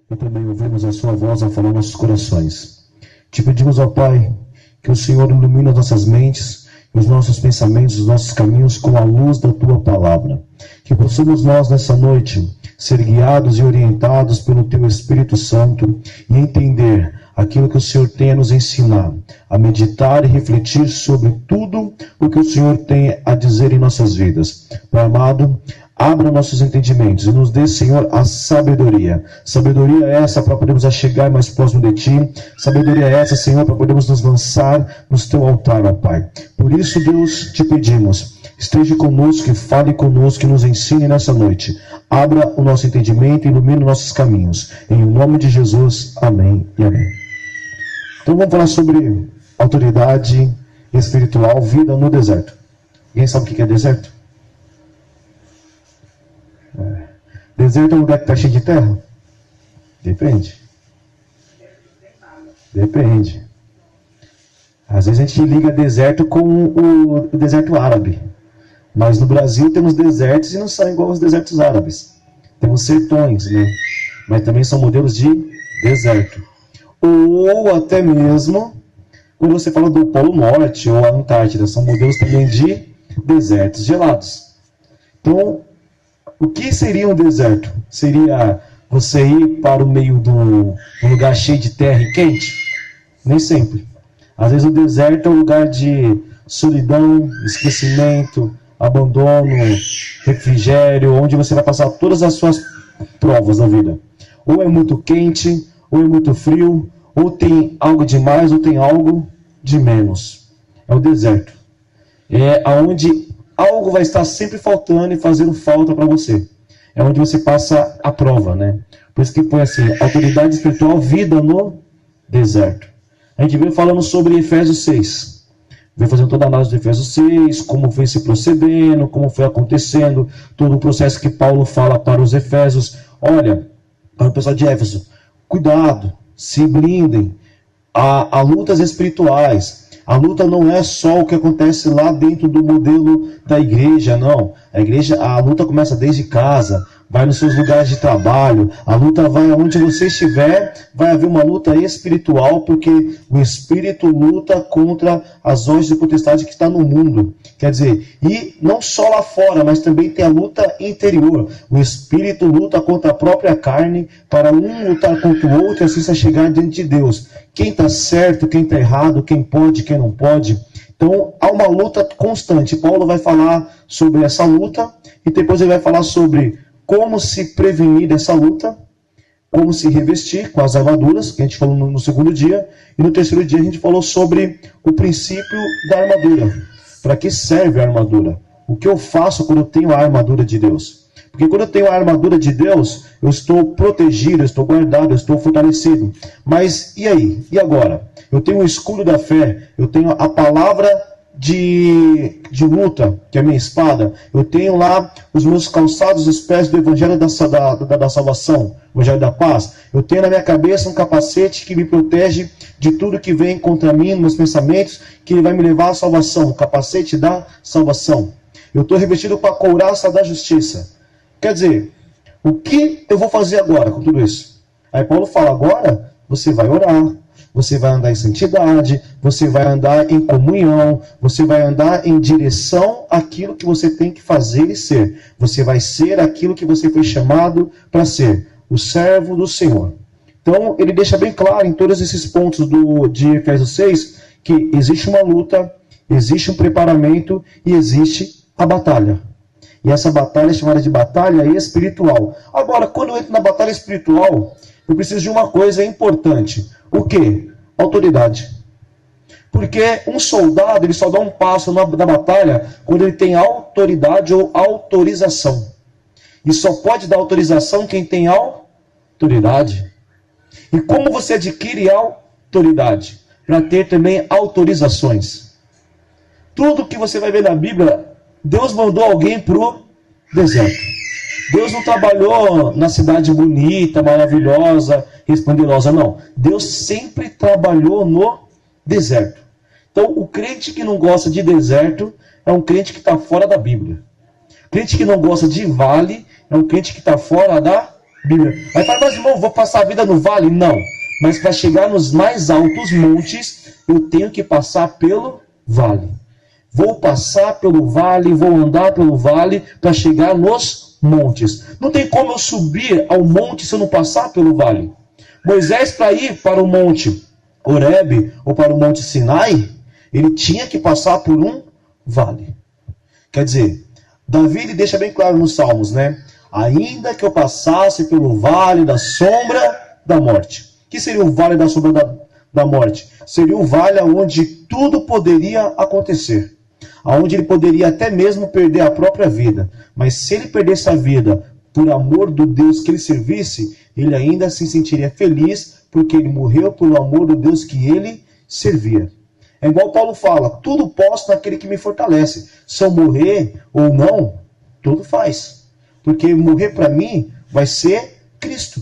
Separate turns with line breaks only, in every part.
e também ouvimos a sua voz a falar nos nossos corações. Te pedimos, ó Pai, que o Senhor ilumine as nossas mentes, os nossos pensamentos, os nossos caminhos com a luz da Tua Palavra. Que possamos nós, nessa noite, ser guiados e orientados pelo Teu Espírito Santo e entender aquilo que o Senhor tem a nos ensinar, a meditar e refletir sobre tudo o que o Senhor tem a dizer em nossas vidas. Pai amado, abra nossos entendimentos e nos dê, Senhor, a sabedoria. Sabedoria é essa para podermos chegar mais próximo de Ti. Sabedoria é essa, Senhor, para podermos nos lançar no Teu altar, ó Pai. Por isso, Deus, te pedimos, esteja conosco e fale conosco e nos ensine nessa noite. Abra o nosso entendimento e ilumine os nossos caminhos. Em nome de Jesus, amém e amém. Então vamos falar sobre autoridade espiritual, vida no deserto. Alguém sabe o que é deserto? Deserto é um lugar que está cheio de terra? Depende. Depende. Às vezes a gente liga deserto com o deserto árabe. Mas no Brasil temos desertos e não são igual aos desertos árabes. Temos sertões, né? Mas também são modelos de deserto. Ou até mesmo, quando você fala do Polo Norte ou a Antártida, são modelos também de desertos gelados. Então, o que seria um deserto? Seria você ir para o meio de um lugar cheio de terra e quente? Nem sempre. Às vezes o deserto é um lugar de solidão, esquecimento, abandono, refrigério, onde você vai passar todas as suas provas da vida. Ou é muito quente, ou é muito frio, ou tem algo de mais, ou tem algo de menos. É o deserto. É onde algo vai estar sempre faltando e fazendo falta para você. É onde você passa a prova, né? Por isso que põe assim, autoridade espiritual, vida no deserto. A gente veio falando sobre Efésios 6. Veio fazendo toda a análise de Efésios 6, como foi se procedendo, como foi acontecendo, todo o processo que Paulo fala para os Efésios. Olha, para o pessoal de Éfeso, cuidado, se blindem. Há lutas espirituais. A luta não é só o que acontece lá dentro do modelo da igreja, não. A luta começa desde casa, vai nos seus lugares de trabalho, a luta vai aonde você estiver, vai haver uma luta espiritual, porque o Espírito luta contra as hostes de potestade que está no mundo. Quer dizer, e não só lá fora, mas também tem a luta interior. O Espírito luta contra a própria carne, para um lutar contra o outro, e assim se chegar diante de Deus. Quem está certo, quem está errado, quem pode, quem não pode. Então, há uma luta constante. Paulo vai falar sobre essa luta, e depois ele vai falar sobre como se prevenir dessa luta, como se revestir com as armaduras, que a gente falou no segundo dia, e no terceiro dia a gente falou sobre o princípio da armadura. Para que serve a armadura? O que eu faço quando eu tenho a armadura de Deus? Porque quando eu tenho a armadura de Deus, eu estou protegido, eu estou guardado, eu estou fortalecido. Mas e aí? E agora? Eu tenho o escudo da fé, eu tenho a palavra de luta, que é a minha espada. Eu tenho lá os meus calçados, os pés do evangelho da salvação, o evangelho da paz. Eu tenho na minha cabeça um capacete que me protege de tudo que vem contra mim, meus pensamentos, que ele vai me levar à salvação, o capacete da salvação. Eu estou revestido com a couraça da justiça. Quer dizer, o que eu vou fazer agora com tudo isso? Aí Paulo fala, agora você vai orar, você vai andar em santidade, você vai andar em comunhão, você vai andar em direção àquilo que você tem que fazer e ser. Você vai ser aquilo que você foi chamado para ser, o servo do Senhor. Então, ele deixa bem claro em todos esses pontos de Efésios 6, que existe uma luta, existe um preparamento e existe a batalha. E essa batalha é chamada de batalha espiritual. Agora, quando eu entro na batalha espiritual, eu preciso de uma coisa importante. O quê? Autoridade. Porque um soldado ele só dá um passo na batalha quando ele tem autoridade ou autorização. E só pode dar autorização quem tem autoridade. E como você adquire autoridade? Para ter também autorizações. Tudo que você vai ver na Bíblia, Deus mandou alguém para o deserto. Deus não trabalhou na cidade bonita, maravilhosa, resplendidosa, não. Deus sempre trabalhou no deserto. Então, o crente que não gosta de deserto é um crente que está fora da Bíblia. Crente que não gosta de vale é um crente que está fora da Bíblia. Aí fala, mas irmão, vou passar a vida no vale? Não. Mas para chegar nos mais altos montes, eu tenho que passar pelo vale. Vou passar pelo vale, vou andar pelo vale para chegar nos montes. Não tem como eu subir ao monte se eu não passar pelo vale. Moisés, para ir para o monte Horebe ou para o monte Sinai, ele tinha que passar por um vale. Quer dizer, Davi ele deixa bem claro nos Salmos, né? Ainda que eu passasse pelo vale da sombra da morte. O que seria o vale da sombra da morte? Seria o vale onde tudo poderia acontecer. Onde ele poderia até mesmo perder a própria vida. Mas se ele perdesse a vida por amor do Deus que ele servisse, ele ainda se sentiria feliz porque ele morreu pelo amor do Deus que ele servia. É igual Paulo fala, tudo posso naquele que me fortalece. Se eu morrer ou não, tudo faz. Porque morrer para mim vai ser Cristo.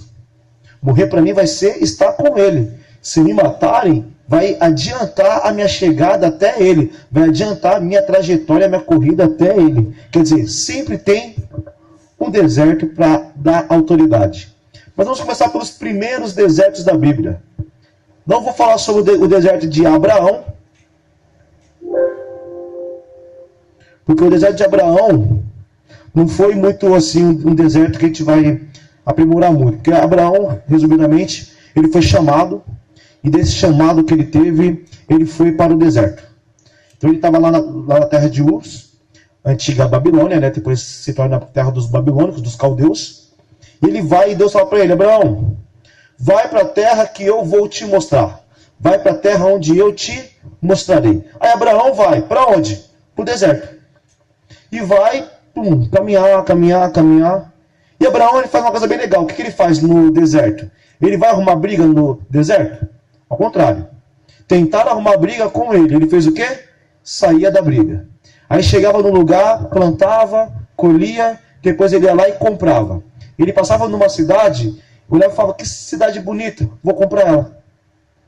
Morrer para mim vai ser estar com ele. Se me matarem, vai adiantar a minha chegada até ele. Vai adiantar a minha trajetória, a minha corrida até ele. Quer dizer, sempre tem um deserto para dar autoridade. Mas vamos começar pelos primeiros desertos da Bíblia. Não vou falar sobre o deserto de Abraão, porque o deserto de Abraão não foi muito assim um deserto que a gente vai aprimorar muito. Porque Abraão, resumidamente, ele foi chamado, e desse chamado que ele teve, ele foi para o deserto. Então ele estava lá na terra de Ur, antiga Babilônia, né? Depois se torna a terra dos babilônicos, dos caldeus. E ele vai e Deus fala para ele, Abraão, vai para a terra que eu vou te mostrar. Vai para a terra onde eu te mostrarei. Aí Abraão vai, para onde? Para o deserto. E vai, caminhar. E Abraão ele faz uma coisa bem legal. O que ele faz no deserto? Ele vai arrumar briga no deserto? Ao contrário. Tentaram arrumar briga com ele. Ele fez o quê? Saía da briga. Aí chegava no lugar, plantava, colhia, depois ele ia lá e comprava. Ele passava numa cidade, olhava e falava, que cidade bonita, vou comprar ela.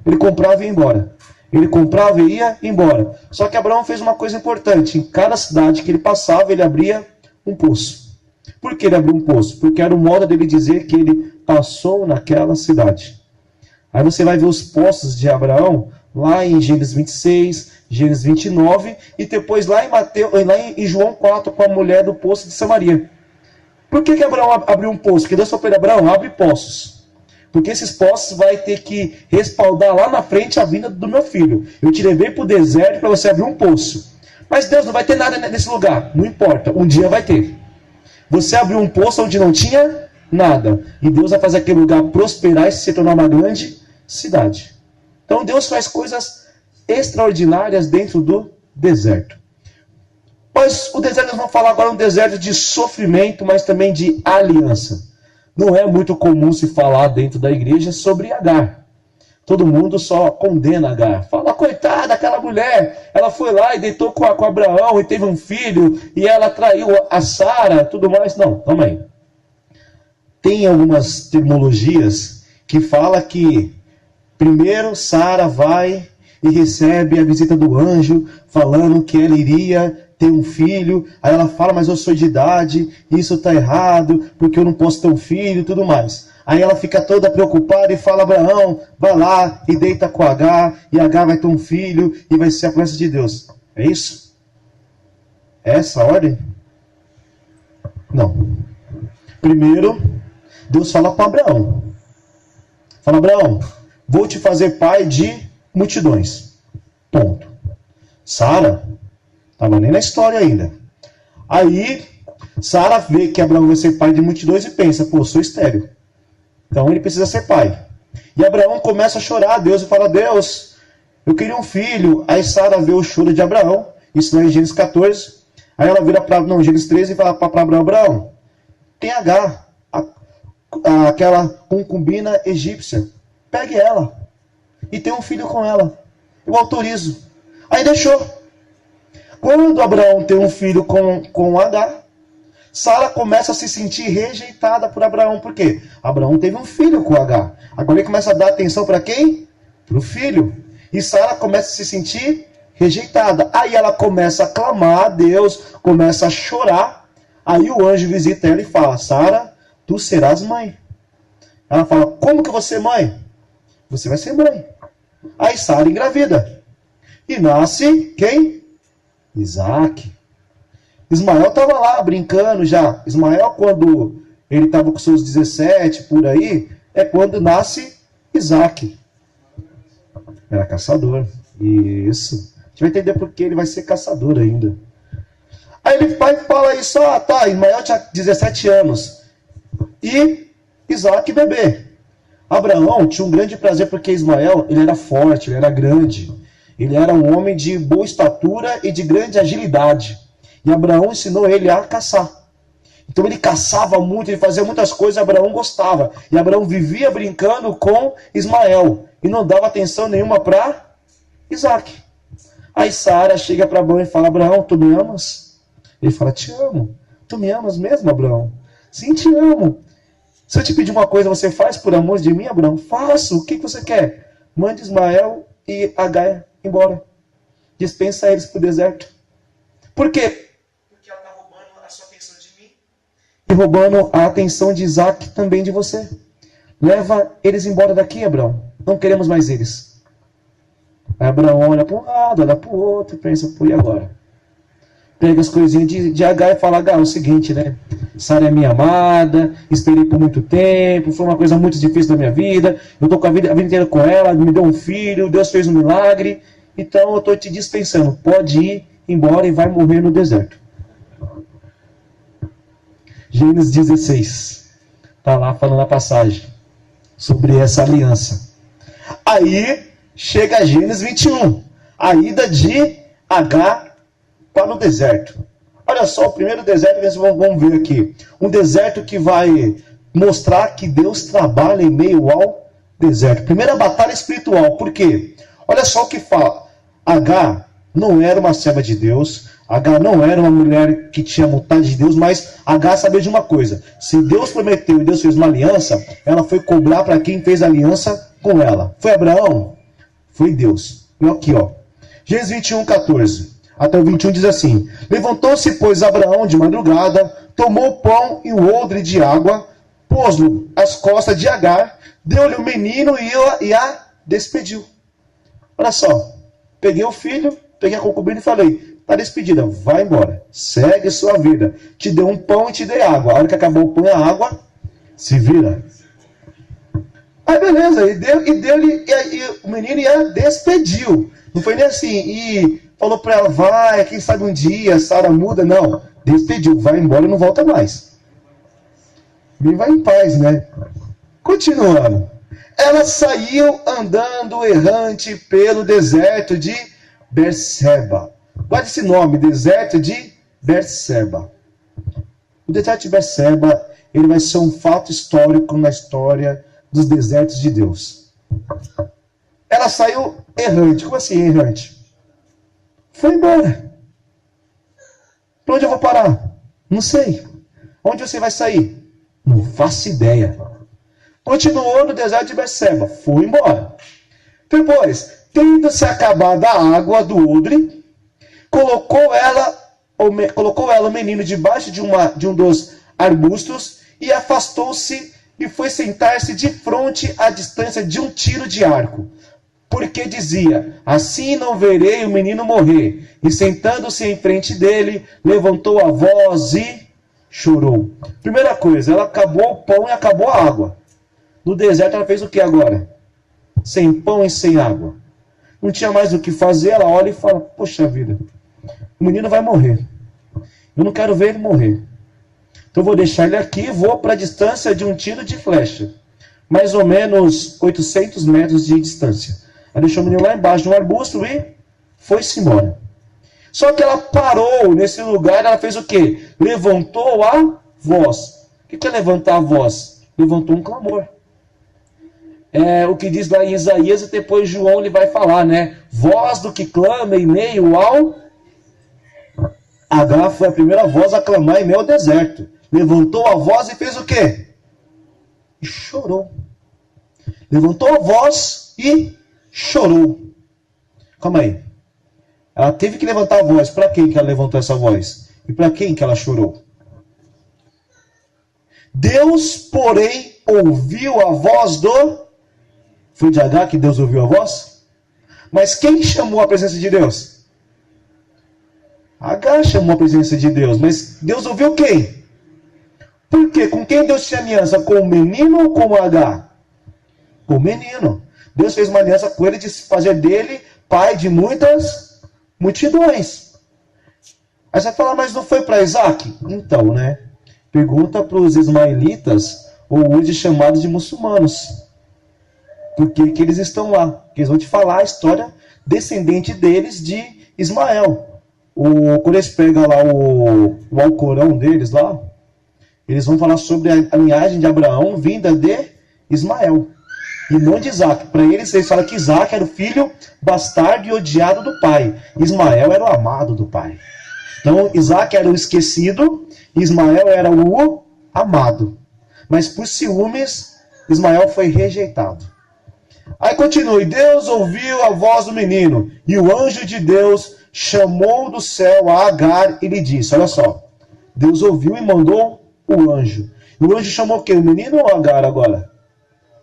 Ele comprava e ia embora. Ele comprava e ia embora. Só que Abraão fez uma coisa importante. Em cada cidade que ele passava, ele abria um poço. Por que ele abriu um poço? Porque era o modo dele dizer que ele passou naquela cidade. Aí você vai ver os poços de Abraão, lá em Gênesis 26, Gênesis 29, e depois lá em João 4, com a mulher do poço de Samaria. Por que Abraão abriu um poço? Porque Deus falou para ele, Abraão, abre poços. Porque esses poços vai ter que respaldar lá na frente a vinda do meu filho. Eu te levei para o deserto para você abrir um poço. Mas Deus, não vai ter nada nesse lugar. Não importa, um dia vai ter. Você abriu um poço onde não tinha nada. E Deus vai fazer aquele lugar prosperar e se tornar uma grande cidade. Então Deus faz coisas extraordinárias dentro do deserto. Mas o deserto, nós vamos falar agora um deserto de sofrimento, mas também de aliança. Não é muito comum se falar dentro da igreja sobre Agar. Todo mundo só condena Agar. Fala, coitada, aquela mulher, ela foi lá e deitou com Abraão e teve um filho, e ela traiu a Sara, tudo mais. Não, calma aí. Tem algumas terminologias que fala que primeiro Sara vai e recebe a visita do anjo, falando que ela iria ter um filho, aí ela fala, mas eu sou de idade, isso está errado, porque eu não posso ter um filho e tudo mais. Aí ela fica toda preocupada e fala, Abraão, vai lá e deita com Agar, e Agar vai ter um filho e vai ser a promessa de Deus. É isso? É essa a ordem? Não. Primeiro, Deus fala para Abraão. Fala, Abraão, vou te fazer pai de multidões. Ponto. Sara estava nem na história ainda. Aí, Sara vê que Abraão vai ser pai de multidões e pensa, pô, sou estéril. Então ele precisa ser pai. E Abraão começa a chorar a Deus e fala, Deus, eu queria um filho. Aí Sara vê o choro de Abraão, isso lá em Gênesis 14. Aí ela vira para Gênesis 13 e fala para Abraão, Abraão, tem Agar, aquela concubina egípcia. Pegue ela e tenha um filho com ela. Eu autorizo. Aí deixou. Quando Abraão tem um filho com Agar, Sara começa a se sentir rejeitada por Abraão. Por quê? Abraão teve um filho com Agar. Agora ele começa a dar atenção para quem? Para o filho. E Sara começa a se sentir rejeitada. Aí ela começa a clamar a Deus, começa a chorar. Aí o anjo visita ela e fala, Sara, tu serás mãe. Ela fala, como que eu vou ser mãe? Você vai ser mãe. Aí Sara engravida. E nasce quem? Isaac. Ismael estava lá brincando já. Ismael, quando ele estava com seus 17, por aí, é quando nasce Isaac. Era caçador. Isso. A gente vai entender por que ele vai ser caçador ainda. Aí ele vai e fala isso, tá, Ismael tinha 17 anos. E Isaac bebê. Abraão tinha um grande prazer porque Ismael, ele era forte, ele era grande. Ele era um homem de boa estatura e de grande agilidade. E Abraão ensinou ele a caçar. Então ele caçava muito, ele fazia muitas coisas, Abraão gostava. E Abraão vivia brincando com Ismael. E não dava atenção nenhuma para Isaac. Aí Sara chega para Abraão e fala, Abraão, tu me amas? Ele fala, te amo. Tu me amas mesmo, Abraão? Sim, te amo. Se eu te pedir uma coisa, você faz por amor de mim, Abraão? Faço. O que você quer? Mande Ismael e Agar embora. Dispensa eles para o deserto. Por quê? Porque ela está roubando a sua atenção de mim. E roubando a atenção de Isaac também de você. Leva eles embora daqui, Abraão. Não queremos mais eles. Aí Abraão olha para um lado, olha para o outro, pensa, pô, e agora? Pega as coisinhas de Agar e fala, Agar, é o seguinte, né? Sara é minha amada, esperei por muito tempo, foi uma coisa muito difícil da minha vida, eu estou com a vida inteira com ela, me deu um filho, Deus fez um milagre, então eu estou te dispensando, pode ir embora e vai morrer no deserto. Gênesis 16, está lá falando a passagem sobre essa aliança. Aí chega Gênesis 21, a ida de Agar para o deserto. Olha só, o primeiro deserto que vocês vão ver aqui. Um deserto que vai mostrar que Deus trabalha em meio ao deserto. Primeira batalha espiritual. Por quê? Olha só o que fala. Agar não era uma serva de Deus. Agar não era uma mulher que tinha vontade de Deus. Mas Agar sabia de uma coisa. Se Deus prometeu e Deus fez uma aliança, ela foi cobrar para quem fez a aliança com ela. Foi Abraão? Foi Deus. E aqui, ó. Gênesis 21, 14. Até o 21 diz assim, levantou-se, pois, Abraão de madrugada, tomou o pão e o odre de água, pôs-lo às costas de Agar, deu-lhe o menino e a despediu. Olha só, peguei o filho, peguei a concubina e falei, está despedida, vai embora, segue sua vida. Te deu um pão e te dei água. A hora que acabou o pão e a água, se vira. Aí beleza, e deu-lhe, e o menino e a despediu. Não foi nem assim, e falou para ela, vai, quem sabe um dia, Sara muda. Não, despediu, vai embora e não volta mais. E vai em paz, né? Continuando. Ela saiu andando errante pelo deserto de Berseba. Guarde esse nome, deserto de Berseba. O deserto de Berseba, ele vai ser um fato histórico na história dos desertos de Deus. Ela saiu errante. Como assim errante? Foi embora. Para onde eu vou parar? Não sei. Onde você vai sair? Não faço ideia. Continuou no deserto de Berseba. Foi embora. Depois, tendo-se acabado a água do odre, colocou ela o menino debaixo de um dos arbustos e afastou-se e foi sentar-se de frente à distância de um tiro de arco. Porque dizia, assim não verei o menino morrer. E sentando-se em frente dele, levantou a voz e chorou. Primeira coisa, ela acabou o pão e acabou a água. No deserto ela fez o que agora? Sem pão e sem água. Não tinha mais o que fazer, ela olha e fala, poxa vida, o menino vai morrer. Eu não quero ver ele morrer. Então eu vou deixar ele aqui e vou para a distância de um tiro de flecha. Mais ou menos 800 metros de distância. Ela deixou o menino lá embaixo de um arbusto e foi-se embora. Só que ela parou nesse lugar, ela fez o quê? Levantou a voz. O que é levantar a voz? Levantou um clamor. É o que diz lá em Isaías e depois João ele vai falar, né? Voz do que clama em meio ao... Agar foi a primeira voz a clamar em meio ao deserto. Levantou a voz e fez o quê? E chorou. Levantou a voz e chorou. Calma aí. Ela teve que levantar a voz. Para quem que ela levantou essa voz? E para quem que ela chorou? Deus, porém, ouviu a voz do... Foi de Agar que Deus ouviu a voz? Mas quem chamou a presença de Deus? Agar chamou a presença de Deus, mas Deus ouviu quem? Por quê? Com quem Deus tinha aliança? Com o menino ou com Agar? Com o menino. Deus fez uma aliança com ele de fazer dele pai de muitas multidões. Aí você vai falar, mas não foi para Isaac? Então, né? Pergunta para os ismaelitas, ou hoje chamados de muçulmanos. Por que eles estão lá? Porque eles vão te falar a história descendente deles de Ismael. Quando eles pegam lá o Alcorão deles lá, eles vão falar sobre a linhagem de Abraão vinda de Ismael. E não de Isaac. Para eles falam que Isaac era o filho bastardo e odiado do pai. Ismael era o amado do pai. Então, Isaac era o esquecido, Ismael era o amado. Mas por ciúmes, Ismael foi rejeitado. Aí continua, e Deus ouviu a voz do menino, e o anjo de Deus chamou do céu a Agar e lhe disse, olha só, Deus ouviu e mandou o anjo. E o anjo chamou quem? O menino ou Agar agora?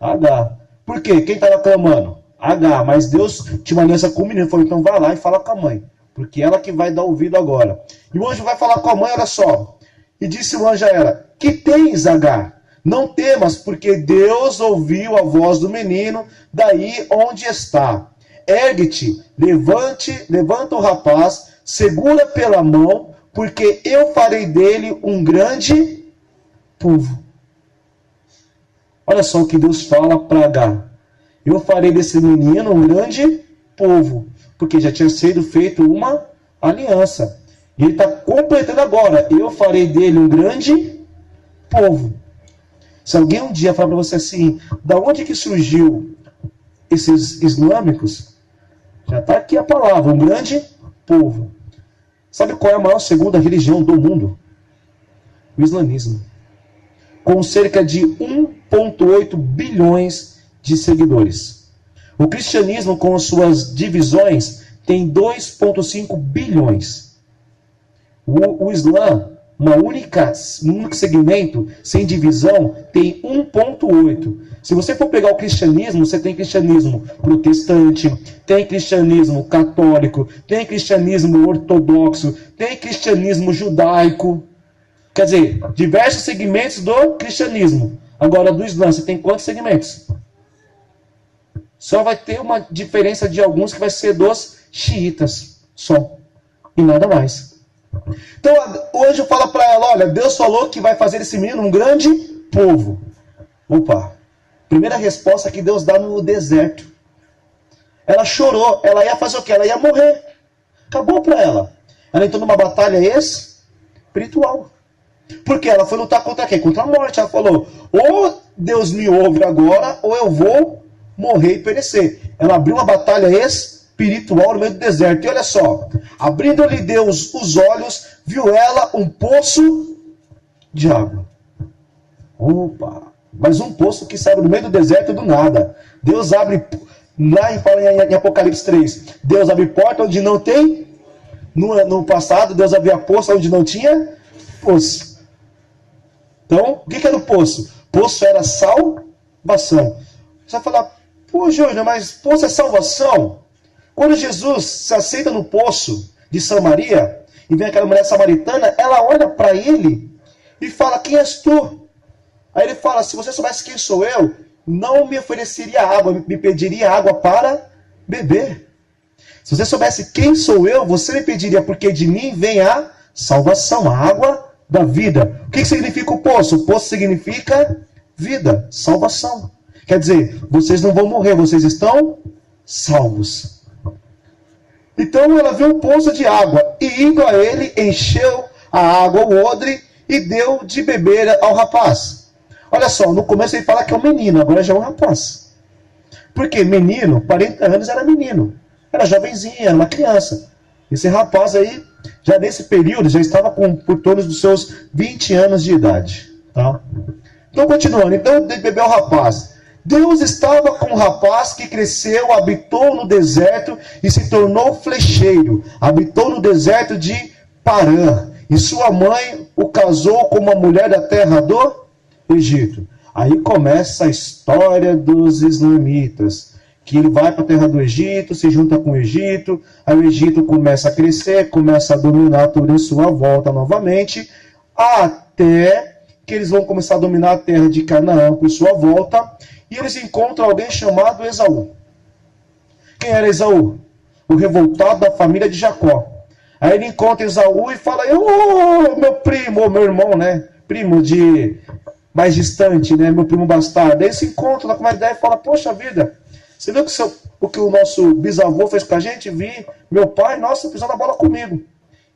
Agar. Por quê? Quem estava clamando? Agar. Mas Deus tinha uma aliança com o menino, falou, então vai lá e fala com a mãe. Porque ela que vai dar ouvido agora. E o anjo vai falar com a mãe, olha só. E disse o anjo a ela, que tens, Agar? Não temas, porque Deus ouviu a voz do menino daí onde está. Ergue-te, levanta o rapaz, segura pela mão, porque eu farei dele um grande povo. Olha só o que Deus fala para Agar. Eu farei desse menino um grande povo. Porque já tinha sido feita uma aliança. E ele está completando agora. Eu farei dele um grande povo. Se alguém um dia falar para você assim, da onde que surgiu esses islâmicos? Já está aqui a palavra, um grande povo. Sabe qual é a maior segunda religião do mundo? O islamismo. Com cerca de 1,8 bilhões de seguidores. O cristianismo, com suas divisões, tem 2,5 bilhões. O Islã, um único segmento, sem divisão, tem 1,8. Se você for pegar o cristianismo, você tem cristianismo protestante, tem cristianismo católico, tem cristianismo ortodoxo, tem cristianismo judaico. Quer dizer, diversos segmentos do cristianismo. Agora, do Islã, você tem quantos segmentos? Só vai ter uma diferença de alguns que vai ser dos xiitas. Só. E nada mais. Então, o anjo fala para ela, olha, Deus falou que vai fazer esse menino um grande povo. Opa. Primeira resposta que Deus dá no deserto. Ela chorou. Ela ia fazer o quê? Ela ia morrer. Acabou para ela. Ela entrou numa batalha espiritual. Porque ela foi lutar contra quem? Contra a morte. Ela falou, ou Deus me ouve agora, ou eu vou morrer e perecer. Ela abriu uma batalha espiritual no meio do deserto. E olha só, abrindo-lhe Deus os olhos, viu ela um poço de água. Opa! Mas um poço que saiu no meio do deserto do nada. Deus abre, lá em Apocalipse 3, Deus abre porta onde não tem. No passado, Deus abria poço onde não tinha poço. Então, o que era o poço? Poço era salvação. Você vai falar, pô, Júnior, mas poço é salvação? Quando Jesus se aceita no poço de Samaria, e vem aquela mulher samaritana, ela olha para ele e fala, quem és tu? Aí ele fala, se você soubesse quem sou eu, não me ofereceria água, me pediria água para beber. Se você soubesse quem sou eu, você me pediria, porque de mim vem a salvação, a água da vida. O que significa o poço? O poço significa vida, salvação. Quer dizer, vocês não vão morrer, vocês estão salvos. Então ela viu um poço de água, e indo a ele, encheu a água, o odre, e deu de beber ao rapaz. Olha só, no começo ele fala que é um menino, agora já é um rapaz. Porque menino, 40 anos era menino. Era jovenzinho, era uma criança. Esse rapaz aí, já nesse período, já estava por torno dos seus 20 anos de idade. Tá? Então, continuando. Então, bebeu o rapaz. Deus estava com o rapaz que cresceu, habitou no deserto e se tornou flecheiro. Habitou no deserto de Parã. E sua mãe o casou com uma mulher da terra do Egito. Aí começa a história dos islamitas, que ele vai para a terra do Egito, se junta com o Egito, aí o Egito começa a crescer, começa a dominar tudo em sua volta novamente, até que eles vão começar a dominar a terra de Canaã por sua volta, e eles encontram alguém chamado Esaú. Quem era Esaú? O revoltado da família de Jacó. Aí ele encontra Esaú e fala, meu primo, meu irmão, né? Primo de mais distante, né? Meu primo bastardo. Aí eles se encontram com uma ideia e fala, poxa vida, você viu o que o nosso bisavô fez com a gente? Vi meu pai, nossa, pisou na bola comigo.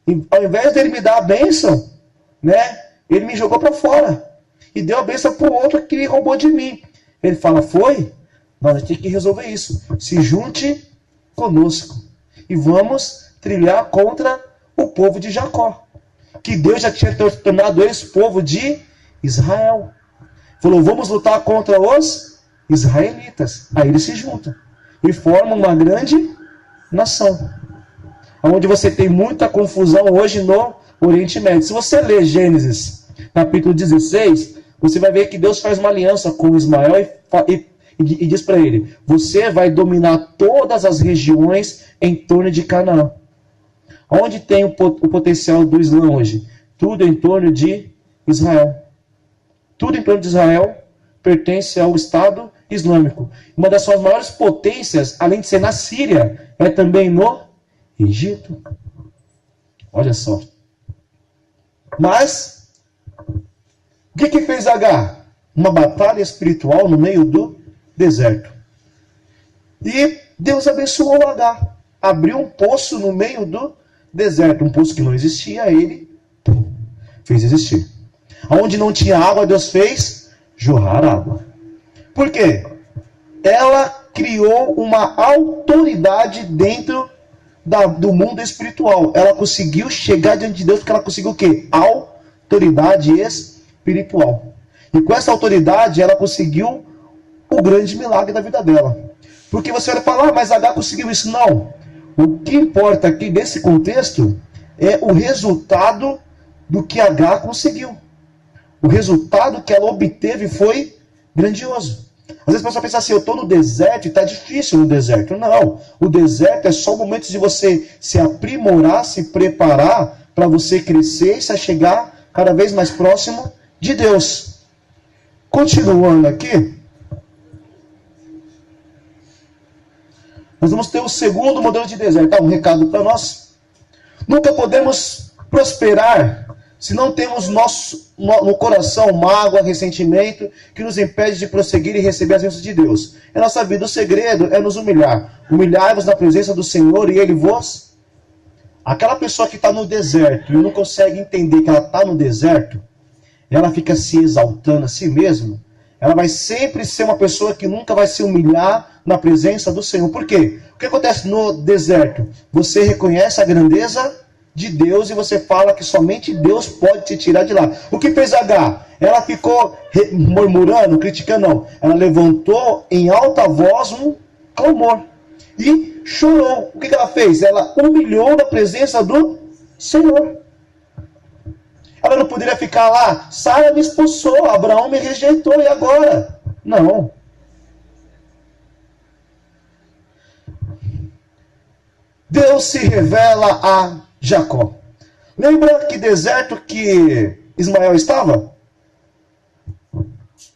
E, ao invés dele me dar a bênção, né? Ele me jogou para fora. E deu a bênção para o outro que roubou de mim. Ele fala, foi? Nós temos que resolver isso. Se junte conosco. E vamos trilhar contra o povo de Jacó. Que Deus já tinha tornado eles povo de Israel. Falou, vamos lutar contra os israelitas. Aí eles se juntam. E formam uma grande nação. Onde você tem muita confusão hoje no Oriente Médio. Se você ler Gênesis, capítulo 16, você vai ver que Deus faz uma aliança com Ismael e diz para ele, você vai dominar todas as regiões em torno de Canaã. Onde tem o potencial do Islã hoje? Tudo em torno de Israel. Tudo em torno de Israel pertence ao Estado Islâmico. Uma das suas maiores potências, além de ser na Síria, é também no Egito. Olha só. Mas, o que fez Agar? Uma batalha espiritual no meio do deserto. E Deus abençoou Agar. Abriu um poço no meio do deserto. Um poço que não existia, ele fez existir. Onde não tinha água, Deus fez jorrar água. Por quê? Ela criou uma autoridade dentro do mundo espiritual. Ela conseguiu chegar diante de Deus porque ela conseguiu o quê? Autoridade espiritual. E com essa autoridade ela conseguiu o grande milagre da vida dela. Porque você vai falar, mas Agar conseguiu isso. Não. O que importa aqui nesse contexto é o resultado do que Agar conseguiu. O resultado que ela obteve foi grandioso. Às vezes a pessoa pensa assim, eu estou no deserto e está difícil no deserto. Não, o deserto é só o momento de você se aprimorar, se preparar para você crescer e se chegar cada vez mais próximo de Deus. Continuando aqui, nós vamos ter o segundo modelo de deserto. Um recado para nós. Nunca podemos prosperar se não temos no coração mágoa, ressentimento, que nos impede de prosseguir e receber as bênçãos de Deus. Em nossa vida, o segredo é nos humilhar. Humilhai-vos na presença do Senhor e Ele vos... Aquela pessoa que está no deserto e não consegue entender que ela está no deserto, ela fica se exaltando a si mesma, ela vai sempre ser uma pessoa que nunca vai se humilhar na presença do Senhor. Por quê? O que acontece no deserto? Você reconhece a grandeza de Deus e você fala que somente Deus pode te tirar de lá. O que fez Agar? Ela ficou murmurando, criticando, não. Ela levantou em alta voz um clamor e chorou. O que ela fez? Ela humilhou na presença do Senhor. Ela não poderia ficar lá, Sara me expulsou, Abraão me rejeitou, e agora? Não. Deus se revela a Jacó. Lembra que deserto que Ismael estava?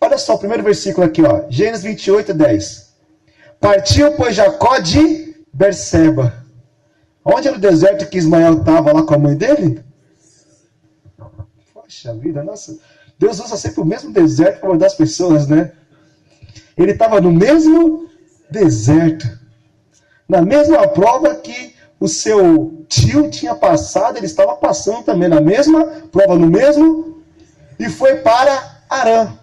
Olha só o primeiro versículo aqui, ó. Gênesis 28, 10. Partiu, pois, Jacó de Berseba. Onde era o deserto que Ismael estava lá com a mãe dele? Poxa vida, nossa. Deus usa sempre o mesmo deserto para mandar as pessoas, né? Ele estava no mesmo deserto. Na mesma prova que o seu tio tinha passado, ele estava passando também na mesma prova, no mesmo, e foi para Arã.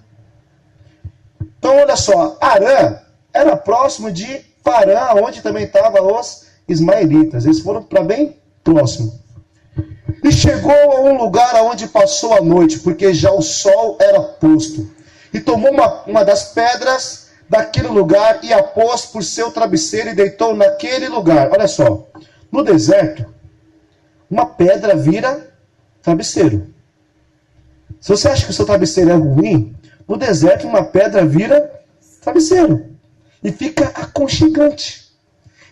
Então, olha só, Arã era próximo de Parã, onde também estavam os ismaelitas. Eles foram para bem próximo. E chegou a um lugar onde passou a noite, porque já o sol era posto. E tomou uma das pedras daquele lugar e a pôs por seu travesseiro e deitou naquele lugar. Olha só, no deserto, uma pedra vira travesseiro. Se você acha que o seu travesseiro é ruim, No deserto, uma pedra vira travesseiro. E fica aconchegante.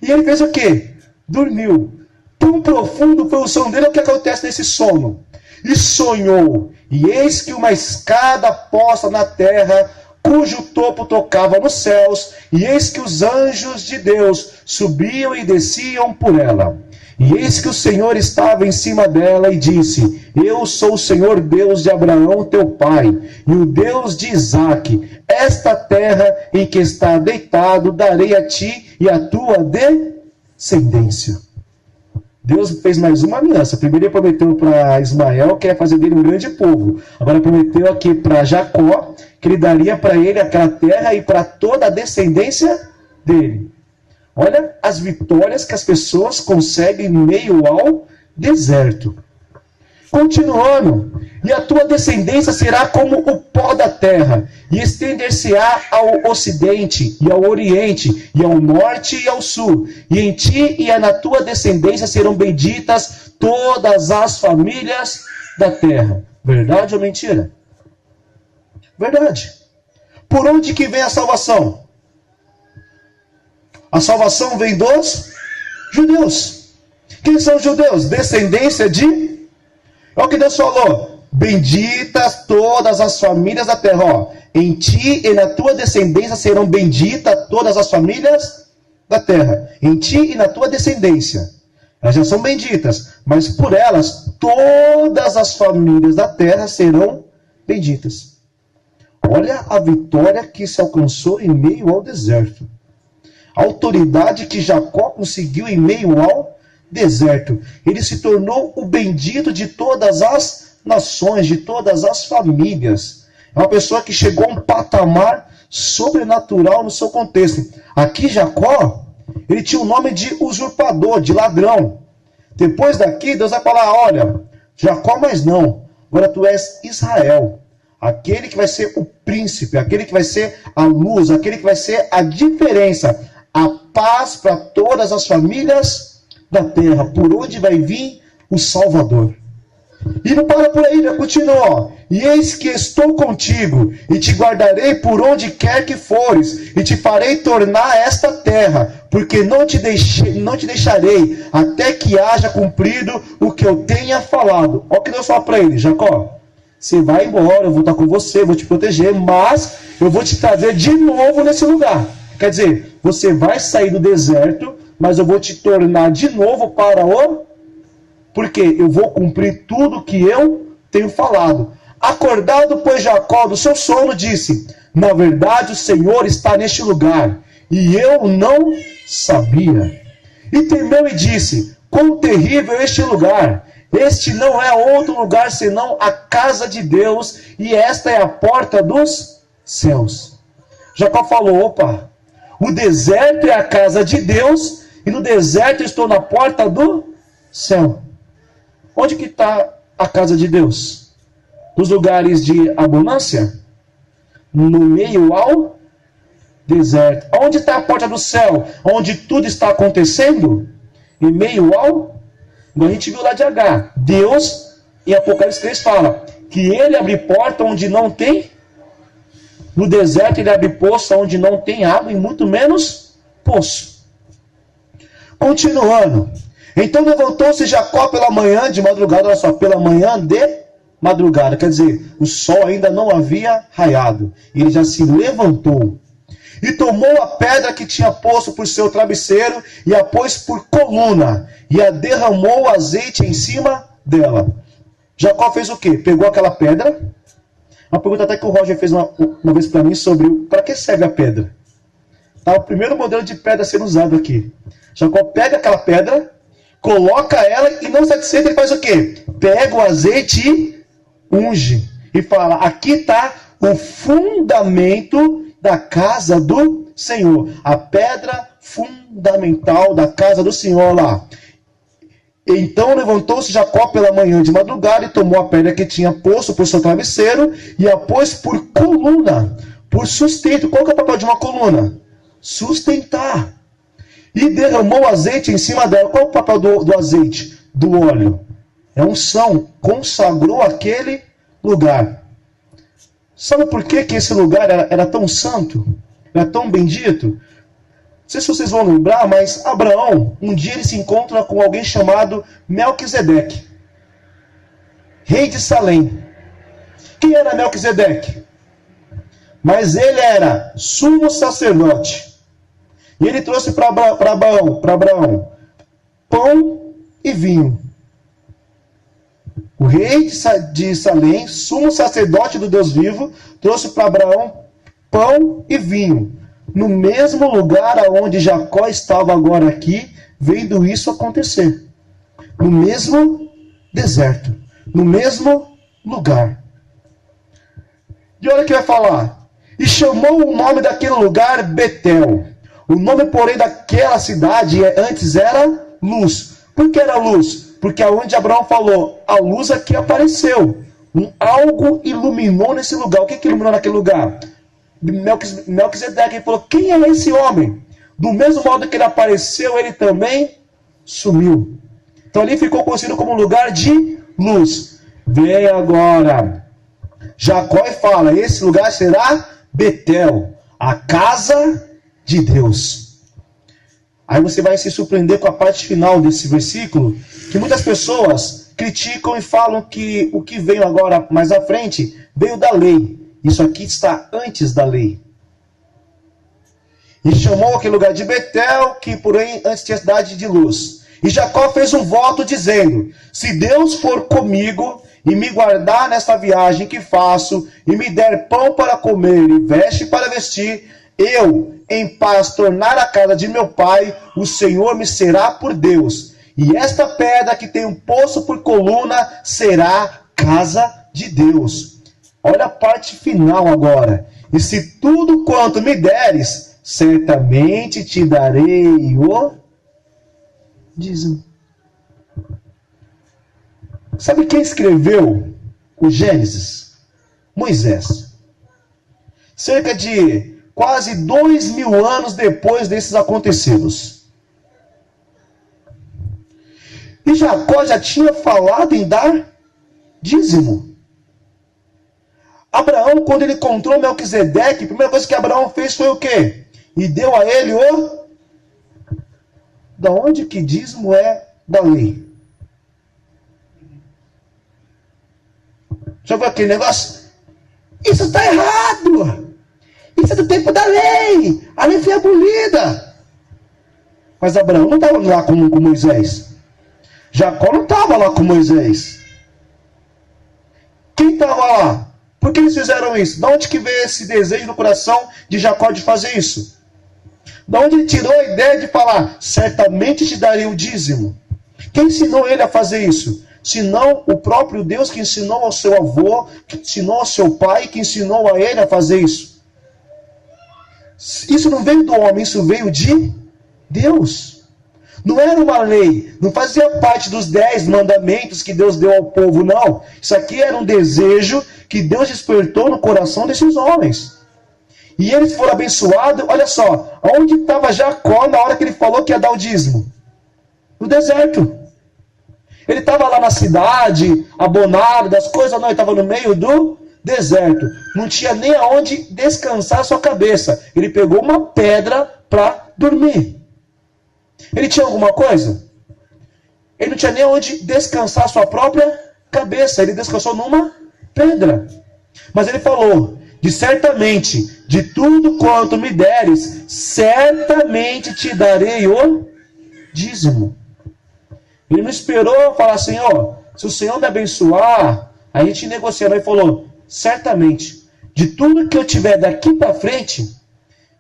E ele fez o quê? Dormiu. Tão profundo foi o sono dele, o que acontece nesse sono? E sonhou, e eis que uma escada posta na terra, cujo topo tocava nos céus, e eis que os anjos de Deus subiam e desciam por ela. E eis que o Senhor estava em cima dela e disse: Eu sou o Senhor Deus de Abraão teu pai, e o Deus de Isaque. Esta terra em que está deitado darei a ti e a tua descendência. Deus fez mais uma aliança. Primeiro ele prometeu para Ismael que ia fazer dele um grande povo. Agora prometeu aqui para Jacó que ele daria para ele aquela terra e para toda a descendência dele. Olha as vitórias que as pessoas conseguem em meio ao deserto. Continuando, e a tua descendência será como o pó da terra, e estender-se-á ao ocidente, e ao oriente, e ao norte, e ao sul. E em ti e na tua descendência serão benditas todas as famílias da terra. Verdade ou mentira? Verdade. Por onde que vem a salvação? A salvação vem dos judeus. Quem são os judeus? Descendência de... Olha o que Deus falou. Benditas todas as famílias da terra. Ó, em ti e na tua descendência serão benditas todas as famílias da terra. Em ti e na tua descendência. Elas já são benditas. Mas por elas, todas as famílias da terra serão benditas. Olha a vitória que se alcançou em meio ao deserto. A autoridade que Jacó conseguiu em meio ao deserto. Ele se tornou o bendito de todas as nações, de todas as famílias. É uma pessoa que chegou a um patamar sobrenatural no seu contexto. Aqui Jacó, ele tinha o nome de usurpador, de ladrão. Depois daqui, Deus vai falar: olha, Jacó, mas não. Agora tu és Israel. Aquele que vai ser o príncipe, aquele que vai ser a luz, aquele que vai ser a diferença. A paz para todas as famílias da terra, por onde vai vir o Salvador. E não para por aí, já continua. E eis que estou contigo, e te guardarei por onde quer que fores, e te farei tornar esta terra, porque não te deixarei, até que haja cumprido o que eu tenha falado. Olha o que Deus fala para ele: Jacó, você vai embora, eu vou estar com você, vou te proteger, mas eu vou te trazer de novo nesse lugar. Quer dizer, você vai sair do deserto, mas eu vou te tornar de novo para o... Porque eu vou cumprir tudo que eu tenho falado. Acordado, pois, Jacó do seu sono, disse: na verdade, o Senhor está neste lugar, e eu não sabia. E temeu e disse: quão terrível este lugar! Este não é outro lugar senão a casa de Deus, e esta é a porta dos céus. Jacó falou: opa, o deserto é a casa de Deus, e no deserto eu estou na porta do céu. Onde que está a casa de Deus? Nos lugares de abundância? No meio ao deserto. Onde está a porta do céu? Onde tudo está acontecendo? Em meio ao... A gente viu lá de H. Deus, em Apocalipse 3, fala que ele abre porta onde não tem. No deserto ele abre poço onde não tem água, e muito menos poço. Continuando. Então levantou-se Jacó pela manhã de madrugada, olha só, pela manhã de madrugada, quer dizer, o sol ainda não havia raiado, ele já se levantou, e tomou a pedra que tinha posto por seu travesseiro, e a pôs por coluna, e a derramou azeite em cima dela. Jacó fez o quê? Pegou aquela pedra, uma pergunta até que o Roger fez uma vez para mim sobre para que serve a pedra. Tá, o primeiro modelo de pedra sendo usado aqui. Jacó pega aquela pedra, coloca ela e não satisfeito, ele faz o quê? Pega o azeite e unge. E fala: aqui está o fundamento da casa do Senhor. A pedra fundamental da casa do Senhor lá. Então levantou-se Jacó pela manhã de madrugada e tomou a pedra que tinha posto por seu travesseiro e a pôs por coluna, por sustento. Qual que é o papel de uma coluna? Sustentar. E derramou azeite em cima dela. Qual é o papel do azeite? Do óleo. É unção. Consagrou aquele lugar. Sabe por que esse lugar era tão santo? Era tão bendito? Não sei se vocês vão lembrar, mas Abraão, um dia ele se encontra com alguém chamado Melquisedeque, rei de Salém. Quem era Melquisedeque? Mas ele era sumo sacerdote. E ele trouxe para Abraão pão e vinho. O rei de Salém, sumo sacerdote do Deus vivo, trouxe para Abraão pão e vinho. No mesmo lugar onde Jacó estava agora aqui, vendo isso acontecer. No mesmo deserto. No mesmo lugar. E olha o que vai falar. E chamou o nome daquele lugar Betel. O nome, porém, daquela cidade antes era Luz. Por que era Luz? Porque aonde Abraão falou, a luz aqui apareceu. Algo iluminou nesse lugar. O que iluminou naquele lugar? Melquisedeque falou, quem é esse homem? Do mesmo modo que ele apareceu, ele também sumiu. Então ali ficou conhecido como lugar de luz. Vem agora Jacó e fala, esse lugar será Betel, a casa de Deus. Aí você vai se surpreender com a parte final desse versículo, que muitas pessoas criticam e falam que o que veio agora mais à frente veio da lei. Isso aqui está antes da lei. E chamou aquele lugar de Betel, que porém antes tinha cidade de luz. E Jacó fez um voto dizendo, se Deus for comigo e me guardar nesta viagem que faço, e me der pão para comer e veste para vestir, eu, em paz, tornar a casa de meu pai, o Senhor me será por Deus. E esta pedra que tem um poço por coluna será casa de Deus. Olha a parte final agora. E se tudo quanto me deres, certamente te darei o dízimo. Sabe quem escreveu o Gênesis? Moisés. Cerca de quase 2000 anos depois desses acontecidos. E Jacó já tinha falado em dar dízimo. Abraão, quando ele encontrou Melquisedeque, a primeira coisa que Abraão fez foi o quê? E deu a ele o... Da onde que dízimo é da lei? Já viu aquele negócio? Isso está errado! Isso é do tempo da lei! A lei foi abolida! Mas Abraão não estava lá com Moisés. Jacó não estava lá com Moisés. Quem estava lá? Por que eles fizeram isso? De onde que veio esse desejo no coração de Jacó de fazer isso? De onde ele tirou a ideia de falar, certamente te darei o dízimo? Quem ensinou ele a fazer isso? Senão o próprio Deus que ensinou ao seu avô, que ensinou ao seu pai, que ensinou a ele a fazer isso. Isso não veio do homem, isso veio de Deus. Não era uma lei, não fazia parte dos 10 mandamentos que Deus deu ao povo, não. Isso aqui era um desejo que Deus despertou no coração desses homens. E eles foram abençoados, olha só, onde estava Jacó na hora que ele falou que ia dar o dízimo? No deserto. Ele estava lá na cidade, abonado das coisas, não, ele estava no meio do deserto. Não tinha nem aonde descansar a sua cabeça. Ele pegou uma pedra para dormir. Ele tinha alguma coisa? Ele não tinha nem onde descansar a sua própria cabeça. Ele descansou numa pedra. Mas ele falou, de certamente, de tudo quanto me deres, certamente te darei o dízimo. Ele não esperou falar, Senhor, se o Senhor me abençoar, a gente negociará. Ele falou, certamente, de tudo que eu tiver daqui para frente,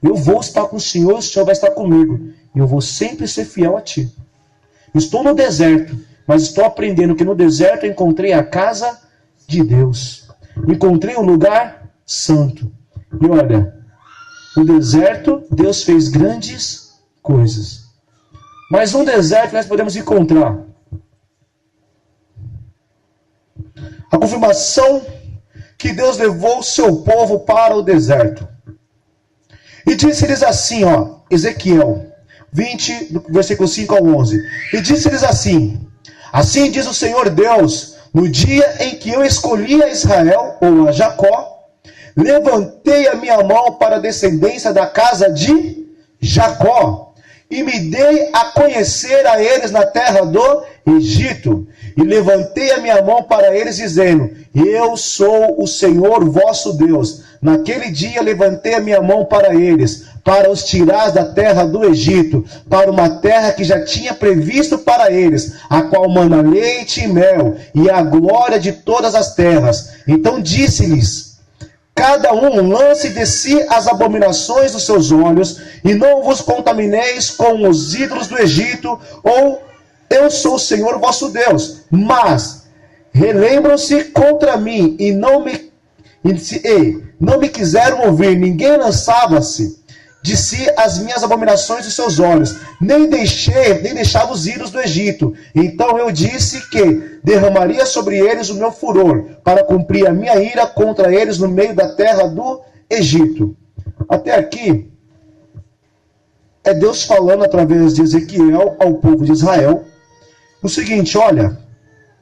eu vou estar com o Senhor vai estar comigo. E eu vou sempre ser fiel a Ti. Estou no deserto, mas estou aprendendo que no deserto eu encontrei a casa de Deus. Encontrei um lugar santo. E olha, no deserto Deus fez grandes coisas. Mas no deserto nós podemos encontrar a confirmação que Deus levou o seu povo para o deserto. E disse-lhes assim, ó, Ezequiel 20, do versículo 5 ao 11. E disse-lhes assim, assim diz o Senhor Deus, no dia em que eu escolhi a Israel, ou a Jacó, levantei a minha mão para a descendência da casa de Jacó, e me dei a conhecer a eles na terra do Egito, e levantei a minha mão para eles, dizendo: eu sou o Senhor vosso Deus. Naquele dia levantei a minha mão para eles, para os tirar da terra do Egito, para uma terra que já tinha previsto para eles, a qual mana leite e mel, e a glória de todas as terras. Então disse-lhes: cada um lance de si as abominações dos seus olhos, e não vos contamineis com os ídolos do Egito, ou eu sou o Senhor vosso Deus. Mas relembram-se contra mim, e não me quiseram ouvir. Ninguém lançava-se de si as minhas abominações dos seus olhos, nem deixava os ídolos do Egito. Então eu disse que derramaria sobre eles o meu furor, para cumprir a minha ira contra eles no meio da terra do Egito. Até aqui, é Deus falando através de Ezequiel ao povo de Israel o seguinte: olha,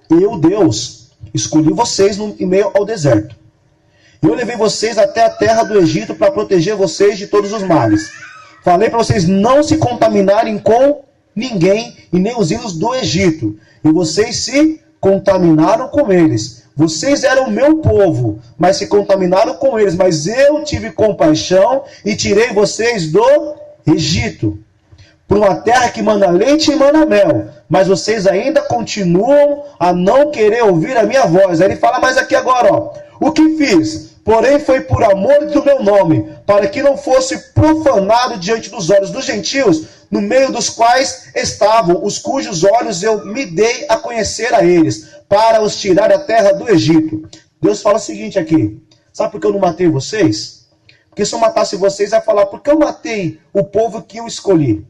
eu, Deus, escolhi vocês em meio ao deserto. Eu levei vocês até a terra do Egito para proteger vocês de todos os males. Falei para vocês não se contaminarem com ninguém e nem os ídolos do Egito. E vocês se contaminaram com eles. Vocês eram meu povo, mas se contaminaram com eles. Mas eu tive compaixão e tirei vocês do Egito, para uma terra que mana leite e mana mel. Mas vocês ainda continuam a não querer ouvir a minha voz. Aí ele fala mais aqui agora, ó: o que fiz? Porém foi por amor do meu nome, para que não fosse profanado diante dos olhos dos gentios, no meio dos quais estavam, os cujos olhos eu me dei a conhecer a eles, para os tirar da terra do Egito. Deus fala o seguinte aqui: sabe por que eu não matei vocês? Porque se eu matasse vocês, vai falar: por que eu matei o povo que eu escolhi?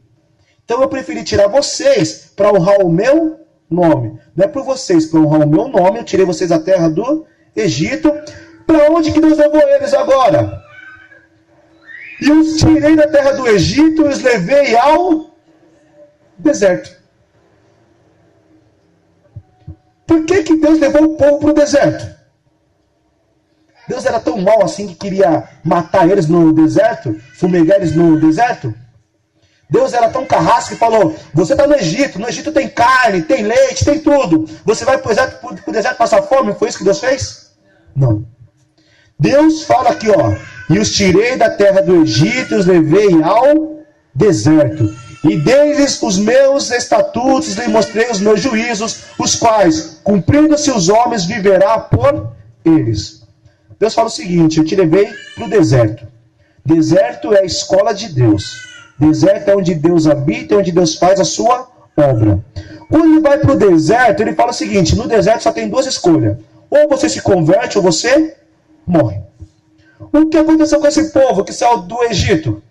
Então eu preferi tirar vocês para honrar o meu nome. Não é por vocês, para honrar o meu nome, eu tirei vocês da terra do Egito. Para onde que Deus levou eles agora? E os tirei da terra do Egito e os levei ao deserto. Por que Deus levou o povo para o deserto? Deus era tão mau assim que queria matar eles no deserto? Fumegar eles no deserto? Deus era tão carrasco que falou: você está no Egito tem carne, tem leite, tem tudo. Você vai para o deserto passar fome? Foi isso que Deus fez? Não. Deus fala aqui, ó: e os tirei da terra do Egito e os levei ao deserto. E dei-lhes os meus estatutos, lhe mostrei os meus juízos, os quais, cumprindo-se os homens, viverá por eles. Deus fala o seguinte: eu te levei para o deserto. Deserto é a escola de Deus. Deserto é onde Deus habita, é onde Deus faz a sua obra. Quando ele vai para o deserto, ele fala o seguinte: no deserto só tem duas escolhas. Ou você se converte, ou você morre. O que aconteceu com esse povo que saiu do Egito?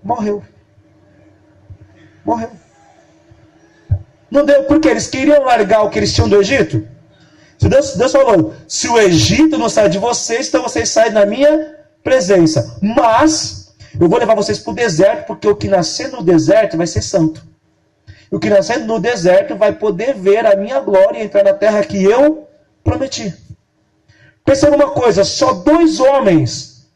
Morreu. Morreu. Não deu, porque eles queriam largar o que eles tinham do Egito. Deus falou: se o Egito não sai de vocês, então vocês saem da minha presença. Mas eu vou levar vocês para o deserto, porque o que nascer no deserto vai ser santo. E o que nascer no deserto vai poder ver a minha glória e entrar na terra que eu prometi. Perceba uma coisa: só 2 homens,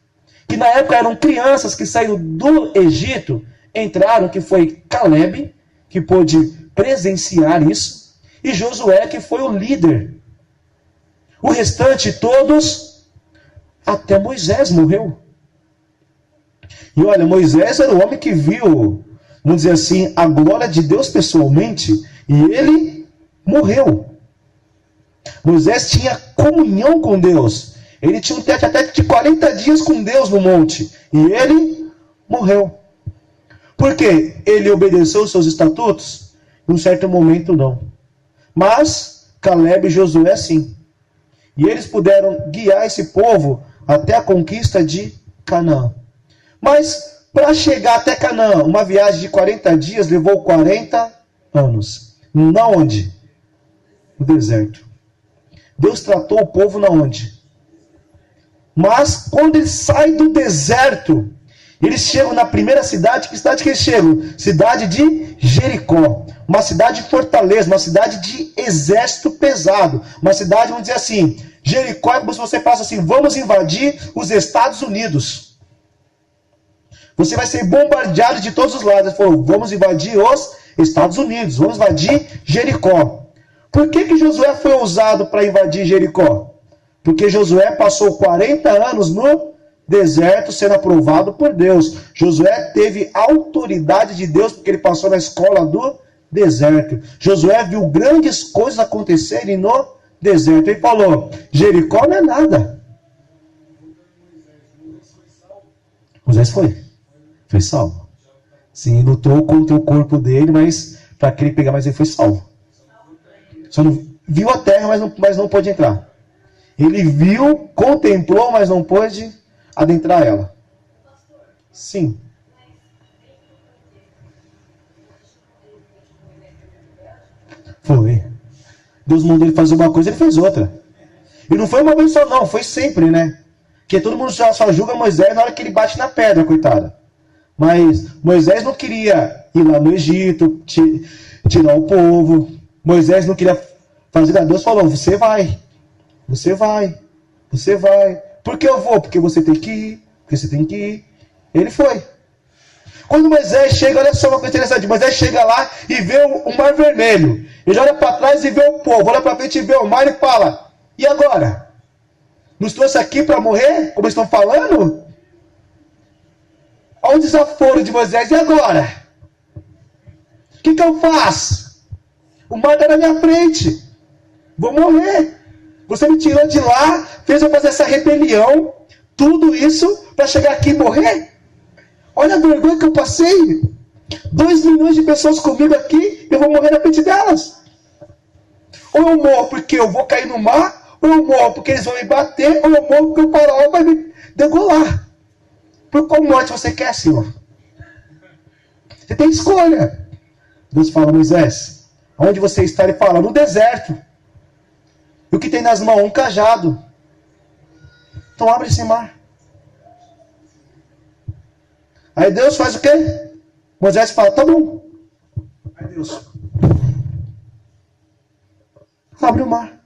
que na época eram crianças que saíram do Egito, entraram, que foi Caleb, que pôde presenciar isso, e Josué, que foi o líder. O restante todos, até Moisés morreu. E olha, Moisés era o homem que viu, vamos dizer assim, a glória de Deus pessoalmente, e ele morreu. Moisés tinha comunhão com Deus. Ele tinha um tete-a-tete de 40 dias com Deus no monte. E ele morreu. Por quê? Ele obedeceu os seus estatutos? Em um certo momento, não. Mas Caleb e Josué, sim. E eles puderam guiar esse povo até a conquista de Canaã. Mas para chegar até Canaã, uma viagem de 40 dias levou 40 anos. Na onde? No deserto. Deus tratou o povo na onde? Mas quando ele sai do deserto, Eles chegam na primeira cidade, que cidade que eles chegam? Cidade de Jericó. Uma cidade de fortaleza, uma cidade de exército pesado. Uma cidade, vamos dizer assim, Jericó é como se você falasse assim, vamos invadir os Estados Unidos. Você vai ser bombardeado de todos os lados. Ele falou, vamos invadir os Estados Unidos, vamos invadir Jericó. Por que Josué foi ousado para invadir Jericó? Porque Josué passou 40 anos no deserto sendo aprovado por Deus. Josué teve autoridade de Deus porque ele passou na escola do deserto. Josué viu grandes coisas acontecerem no deserto. Ele falou, Jericó não é nada. Moisés foi salvo. Sim, lutou contra o corpo dele, mas para que ele pegar, mas ele foi salvo. Só não viu a terra, mas não pôde entrar. Ele viu, contemplou, mas não pôde adentrar ela. Sim. Foi. Deus mandou ele fazer uma coisa, ele fez outra. E não foi uma vez só não, foi sempre, né? Porque todo mundo só julga Moisés na hora que ele bate na pedra, coitada. Mas Moisés não queria ir lá no Egito, tirar o povo. Moisés não queria fazer nada. Deus falou, você vai. Você vai. Você vai. Por que eu vou? Porque você tem que ir. Porque você tem que ir. Ele foi. Quando Moisés chega, olha só uma coisa interessante. Moisés chega lá e vê o mar vermelho. Ele olha para trás e vê o povo. Olha para frente e vê o mar e fala, e agora? Nos trouxe aqui para morrer? Como estão falando? Olha o desaforo de Moisés. E agora? O que eu faço? O mar está na minha frente. Vou morrer. Você me tirou de lá, fez eu fazer essa rebelião, tudo isso para chegar aqui e morrer? Olha a vergonha que eu passei. 2 milhões de pessoas comigo aqui, eu vou morrer na frente delas. Ou eu morro porque eu vou cair no mar, ou eu morro porque eles vão me bater, ou eu morro porque o faraó vai me degolar. Por qual morte você quer, Senhor? Você tem escolha. Deus fala, Moisés, onde você está? Ele fala, no deserto. E o que tem nas mãos? Um cajado. Então abre esse mar. Aí Deus faz o quê? Moisés fala, tá bom. Aí Deus abre o mar.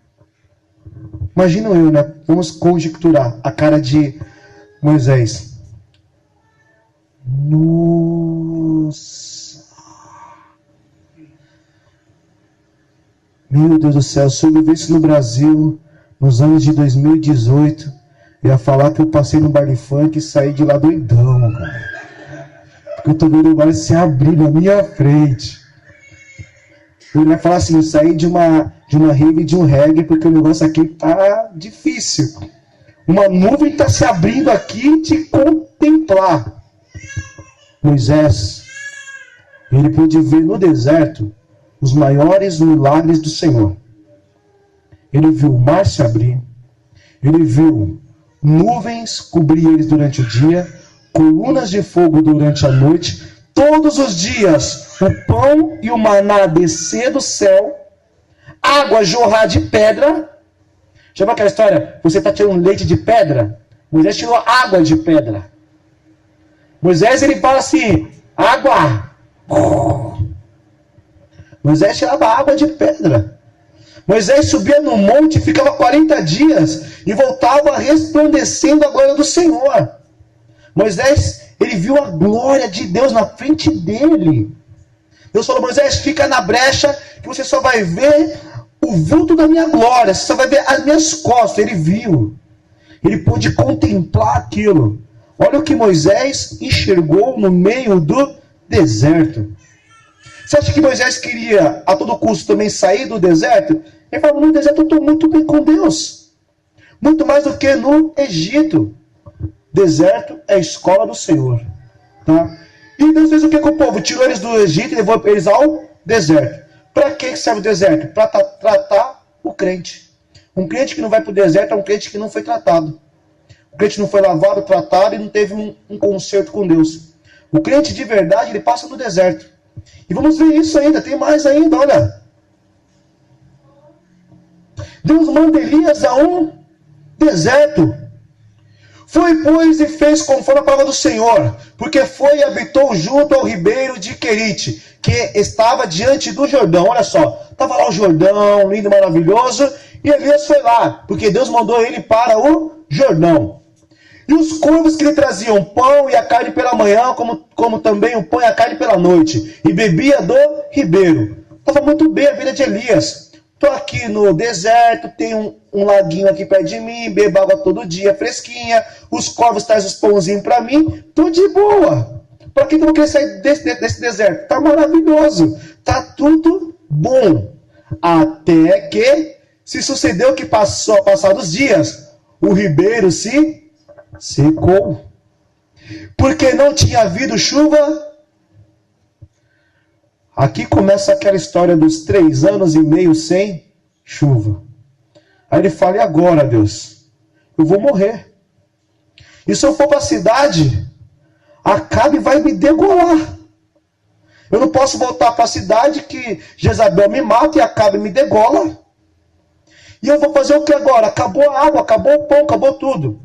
Imagina eu, né? Vamos conjecturar a cara de Moisés. Nossa. Meu Deus do céu, se eu vivesse no Brasil, nos anos de 2018, eu ia falar que eu passei no baile funk e saí de lá doidão, cara. Porque eu tô vendo o mar se abrir na minha frente. Eu ia falar assim, eu saí de uma rave, de um reggae, porque o negócio aqui tá difícil. Uma nuvem está se abrindo aqui de contemplar. Moisés, ele pôde ver no deserto os maiores milagres do Senhor. Ele viu o mar se abrir, ele viu nuvens cobrir eles durante o dia, colunas de fogo durante a noite, todos os dias o pão e o maná descer do céu, água jorrar de pedra. Já viu aquela história? Você está tirando leite de pedra? Moisés tirou água de pedra. Moisés, ele fala assim, água. Moisés tirava água de pedra. Moisés subia no monte, ficava 40 dias e voltava resplandecendo a glória do Senhor. Moisés, ele viu a glória de Deus na frente dele. Deus falou, Moisés, fica na brecha que você só vai ver o vulto da minha glória, você só vai ver as minhas costas. Ele viu. Ele pôde contemplar aquilo. Olha o que Moisés enxergou no meio do deserto. Você acha que Moisés queria a todo custo também sair do deserto? Ele falou, no deserto eu estou muito bem com Deus. Muito mais do que no Egito. Deserto é a escola do Senhor. Tá? E Deus fez o que com o povo? Tirou eles do Egito e levou eles ao deserto. Para que serve o deserto? Para tratar o crente. Um crente que não vai para o deserto é um crente que não foi tratado. O crente não foi lavado, tratado e não teve um conserto com Deus. O crente de verdade, ele passa no deserto. E vamos ver isso ainda, tem mais ainda, olha. Deus manda Elias a um deserto. Foi, pois, e fez conforme a palavra do Senhor, porque foi e habitou junto ao ribeiro de Querite, que estava diante do Jordão. Olha só, estava lá o Jordão, lindo e maravilhoso, e Elias foi lá, porque Deus mandou ele para o Jordão. E os corvos que lhe traziam pão e a carne pela manhã, como também o pão e a carne pela noite, e bebia do ribeiro. Estava muito bem a vida de Elias. Estou aqui no deserto, tem um laguinho aqui perto de mim, bebo água todo dia, fresquinha, os corvos trazem os pãozinhos para mim, estou de boa. Para que eu vou querer sair desse deserto? Está maravilhoso, está tudo bom. Até que se sucedeu que passados dias, o ribeiro se secou. Porque não tinha havido chuva. Aqui começa aquela história dos 3 anos e meio sem chuva. Aí ele fala, e agora, Deus? Eu vou morrer. E se eu for para a cidade, Acabe vai me degolar. Eu não posso voltar para a cidade que Jezabel me mata e Acabe me degola. E eu vou fazer o que agora? Acabou a água, acabou o pão, acabou tudo.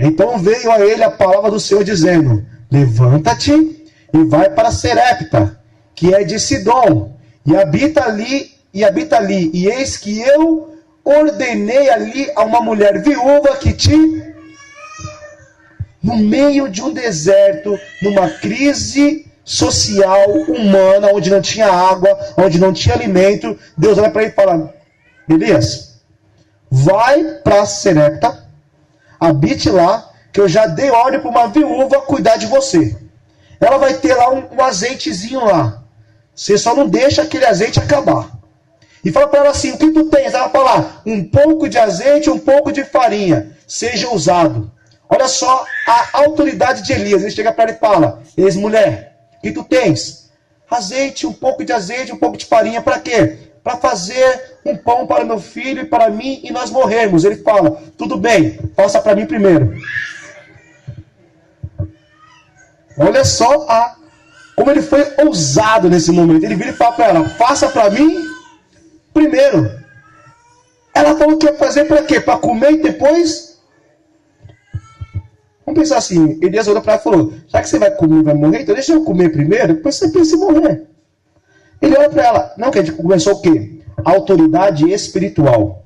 Então veio a ele a palavra do Senhor dizendo, levanta-te e vai para Serepta, que é de Sidom, e habita ali, e eis que eu ordenei ali a uma mulher viúva que te... No meio de um deserto, numa crise social, humana, onde não tinha água, onde não tinha alimento, Deus olha para ele e fala, Elias, vai para Serepta, habite lá, que eu já dei ordem para uma viúva cuidar de você. Ela vai ter lá um azeitezinho lá. Você só não deixa aquele azeite acabar. E fala para ela assim, o que tu tens? Ela vai falar, um pouco de azeite, um pouco de farinha. Seja usado. Olha só a autoridade de Elias. Ele chega para ela e fala, ex-mulher, o que tu tens? Azeite, um pouco de azeite, um pouco de farinha. Para quê? Para fazer um pão para meu filho e para mim e nós morrermos. Ele fala, tudo bem, faça para mim primeiro. Olha só como ele foi ousado nesse momento. Ele vira e fala para ela, faça para mim primeiro. Ela falou que ia fazer para quê? Para comer e depois... Vamos pensar assim, Elias olhou para ela e falou, já que você vai comer e vai morrer, então deixa eu comer primeiro, depois você pensa em morrer. Ele olha para ela, não, que a gente começou o quê? Autoridade espiritual.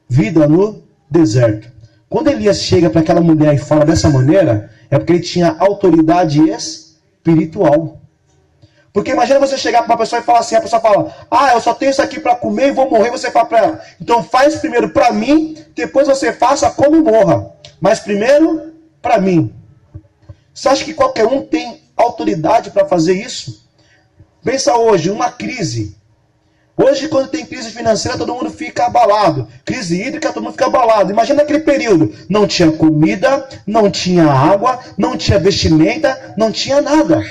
Vida no deserto. Quando Elias chega para aquela mulher e fala dessa maneira, é porque ele tinha autoridade espiritual. Porque imagina você chegar para uma pessoa e falar assim, a pessoa fala, eu só tenho isso aqui para comer e vou morrer, você fala para ela, então faz primeiro para mim, depois você faça como e morra. Mas primeiro, para mim. Você acha que qualquer um tem autoridade para fazer isso? Pensa hoje, uma crise. Hoje, quando tem crise financeira, todo mundo fica abalado. Crise hídrica, todo mundo fica abalado. Imagina aquele período. Não tinha comida, não tinha água, não tinha vestimenta, não tinha nada.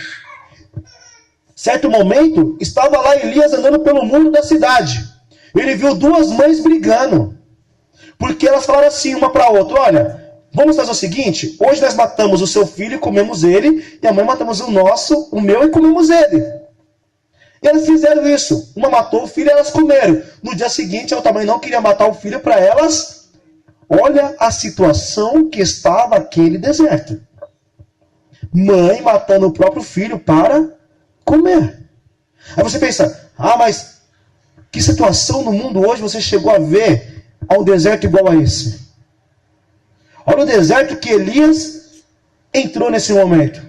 Certo momento, estava lá Elias andando pelo mundo da cidade. Ele viu 2 mães brigando. Porque elas falaram assim, uma para a outra, olha, vamos fazer o seguinte, hoje nós matamos o seu filho e comemos ele, e amanhã matamos o meu e comemos ele. E elas fizeram isso. Uma matou o filho e elas comeram. No dia seguinte, a outra mãe não queria matar o filho para elas. Olha a situação que estava aquele deserto. Mãe matando o próprio filho para comer. Aí você pensa, mas que situação no mundo hoje você chegou a ver a um deserto igual a esse? Olha o deserto que Elias entrou nesse momento.